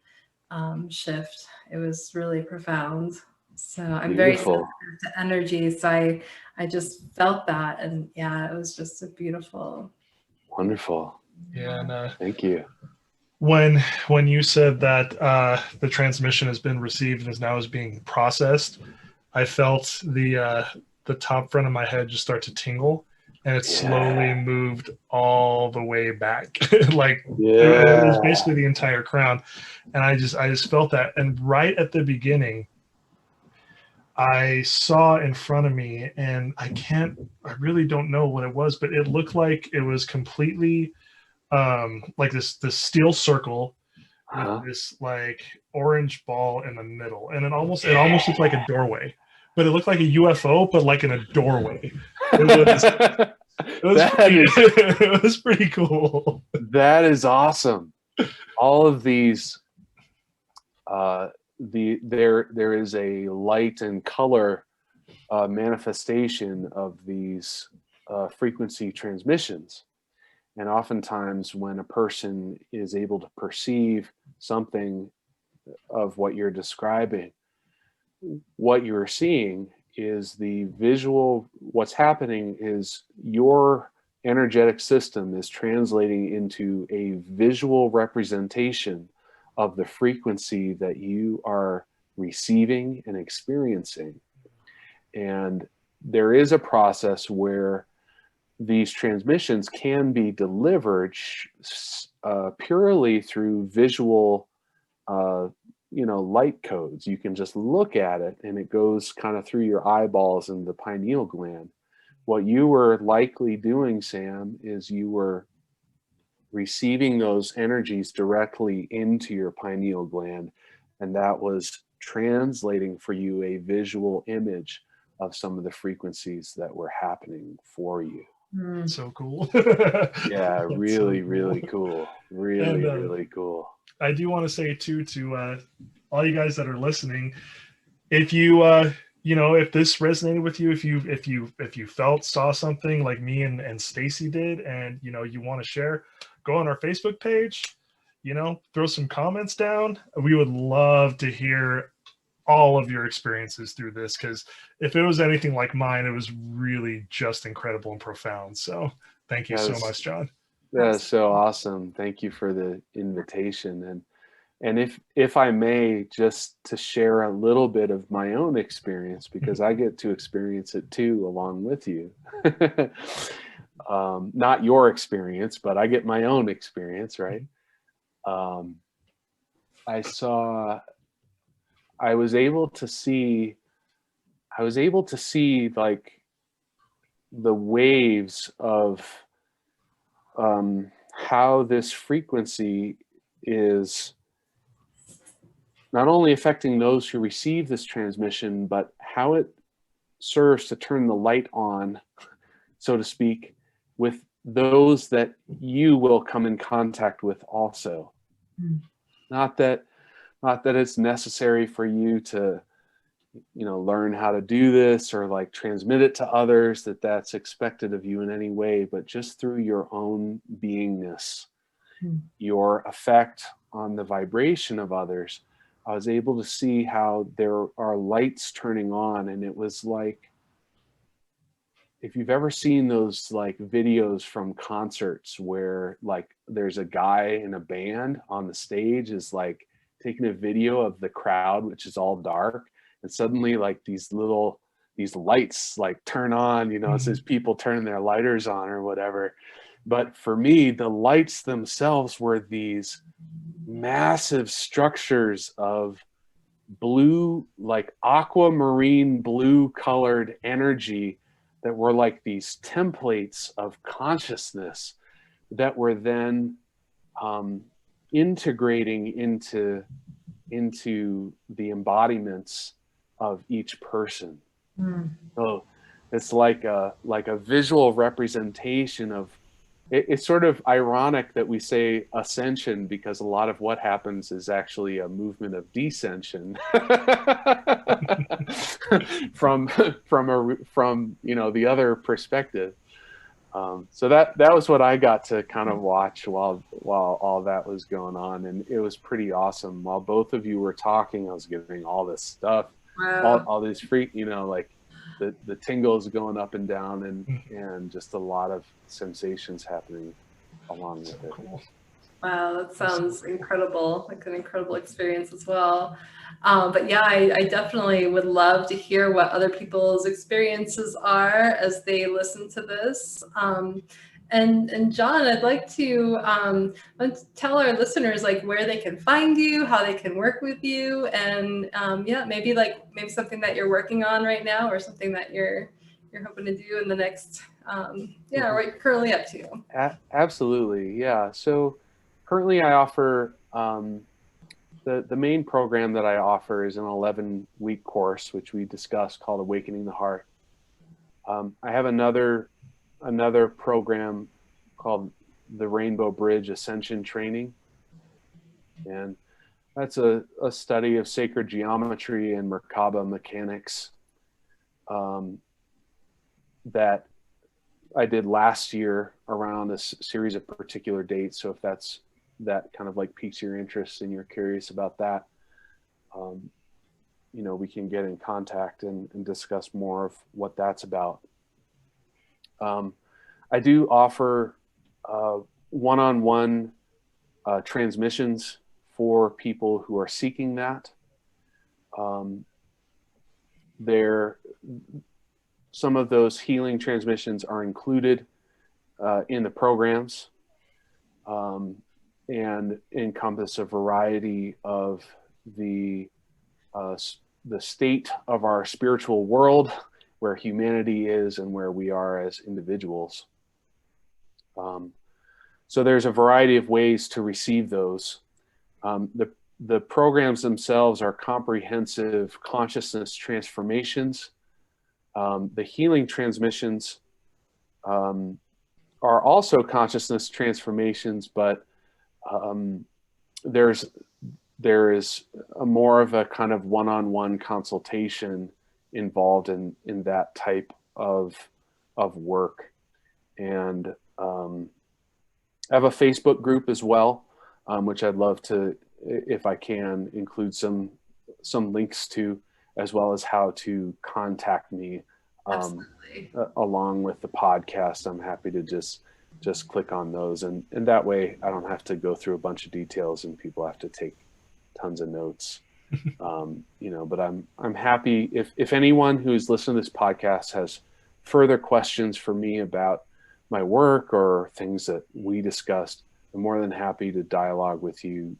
shift. It was really profound. So I'm very Beautiful. sensitive to energy. So I just felt that. And yeah, it was just a beautiful. Wonderful. Yeah, and Thank you. when you said that the transmission has been received and is now being processed, I felt the top front of my head just start to tingle, and it slowly moved all the way back. Like it was basically the entire crown, and I just felt that. And right at the beginning, I saw in front of me, and I really don't know what it was, but it looked like it was completely like this steel circle with this like orange ball in the middle, and it almost looked like a doorway, but it looked like a UFO, but like in a doorway. It was pretty cool. That is awesome. All of these, there is a light and color manifestation of these frequency transmissions. And oftentimes when a person is able to perceive something of what you're describing, what you're seeing is the visual. What's happening is your energetic system is translating into a visual representation of the frequency that you are receiving and experiencing. And there is a process where these transmissions can be delivered purely through visual, light codes. You can just look at it and it goes kind of through your eyeballs and the pineal gland. What you were likely doing, Sam, is you were receiving those energies directly into your pineal gland, and that was translating for you a visual image of some of the frequencies that were happening for you. So cool. Yeah, really, really cool. Really cool. I do want to say too to all you guys that are listening, if you if this resonated with you, if you saw something like me and Stacy did, and you want to share, go on our Facebook page, throw some comments down. We would love to hear all of your experiences through this, because if it was anything like mine, it was really just incredible and profound. So thank you so much, John. That is so awesome. Thank you for the invitation. And if I may, just to share a little bit of my own experience, because I get to experience it too along with you. Not your experience, but I get my own experience, right? I was able to see like the waves of how this frequency is not only affecting those who receive this transmission, but how it serves to turn the light on, so to speak, with those that you will come in contact with also. Not that it's necessary for you to, learn how to do this or like transmit it to others, that's expected of you in any way, but just through your own beingness, your effect on the vibration of others. I was able to see how there are lights turning on, and it was like, if you've ever seen those like videos from concerts where like there's a guy in a band on the stage is like taking a video of the crowd, which is all dark, and suddenly like these lights like turn on, it says people turning their lighters on or whatever. But for me, the lights themselves were these massive structures of blue, like aquamarine blue colored energy that were like these templates of consciousness that were then integrating into the embodiments of each person. So it's like a visual representation of it's sort of ironic that we say ascension, because a lot of what happens is actually a movement of descension from the other perspective. So that was what I got to kind of watch while all that was going on, and it was pretty awesome. While both of you were talking, I was getting all this stuff, all these like the tingles going up and down, and just a lot of sensations happening along with it. Cool. Wow, that sounds incredible, like an incredible experience as well. But yeah, I definitely would love to hear what other people's experiences are as they listen to this. And John, I'd like to tell our listeners like where they can find you, how they can work with you, and maybe something that you're working on right now, or something that you're hoping to do in the next what you're currently up to. Absolutely, yeah. So currently I offer the main program that I offer is an 11-week course, which we discussed, called Awakening the Heart. I have another program called the Rainbow Bridge Ascension Training, and that's a study of sacred geometry and Merkaba mechanics that I did last year around a series of particular dates. So if that kind of like piques your interest and you're curious about that, we can get in contact and discuss more of what that's about. I do offer one-on-one transmissions for people who are seeking that. Some of those healing transmissions are included in the programs and encompass a variety of the state of our spiritual world, where humanity is and where we are as individuals. So there's a variety of ways to receive those. The programs themselves are comprehensive consciousness transformations. The healing transmissions are also consciousness transformations, but there is more of a kind of one-on-one consultation involved in that type of work. And I have a Facebook group as well, which I'd love to, if I can, include some links to, as well as how to contact me along with the podcast. I'm happy to just click on those, and that way I don't have to go through a bunch of details and people have to take tons of notes. But I'm happy if anyone who's listening to this podcast has further questions for me about my work or things that we discussed, I'm more than happy to dialogue with you,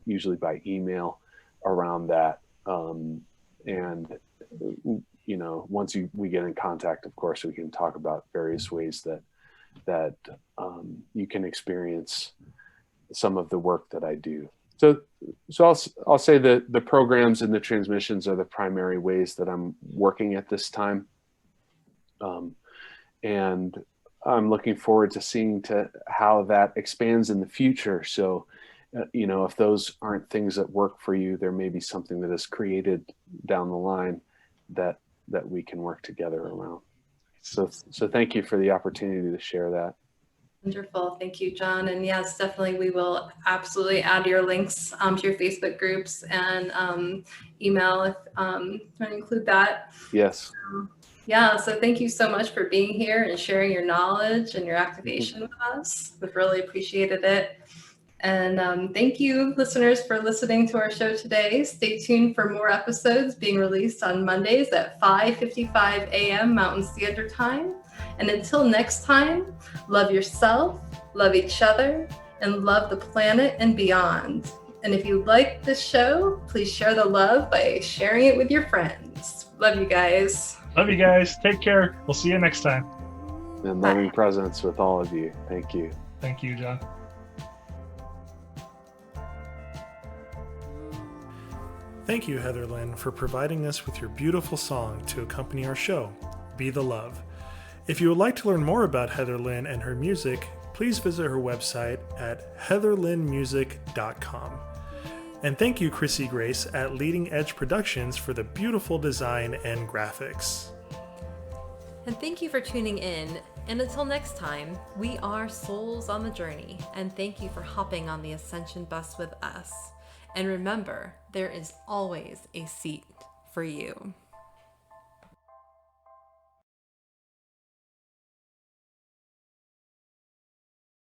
usually by email around that. Once we get in contact, of course, we can talk about various ways that you can experience some of the work that I do. So I'll say that the programs and the transmissions are the primary ways that I'm working at this time. And I'm looking forward to seeing how that expands in the future. So, if those aren't things that work for you, there may be something that is created down the line that we can work together around. So thank you for the opportunity to share that. Wonderful. Thank you, John. And yes, definitely we will absolutely add your links to your Facebook groups and email if to include that. Yes. So thank you so much for being here and sharing your knowledge and your activation with us. We've really appreciated it. And thank you, listeners, for listening to our show today. Stay tuned for more episodes being released on Mondays at 5:55 a.m. Mountain Standard Time. And until next time, love yourself, love each other, and love the planet and beyond. And if you like this show, please share the love by sharing it with your friends. Love you guys. Love you guys. Take care. We'll see you next time. And loving presence with all of you. Thank you. Thank you, John. Thank you, Heather Lynn, for providing us with your beautiful song to accompany our show, Be the Love. If you would like to learn more about Heather Lynn and her music, please visit her website at heatherlynnmusic.com. And thank you, Chrissy Grace at Leading Edge Productions for the beautiful design and graphics. And thank you for tuning in. And until next time, we are souls on the journey. And thank you for hopping on the Ascension bus with us. And remember, there is always a seat for you.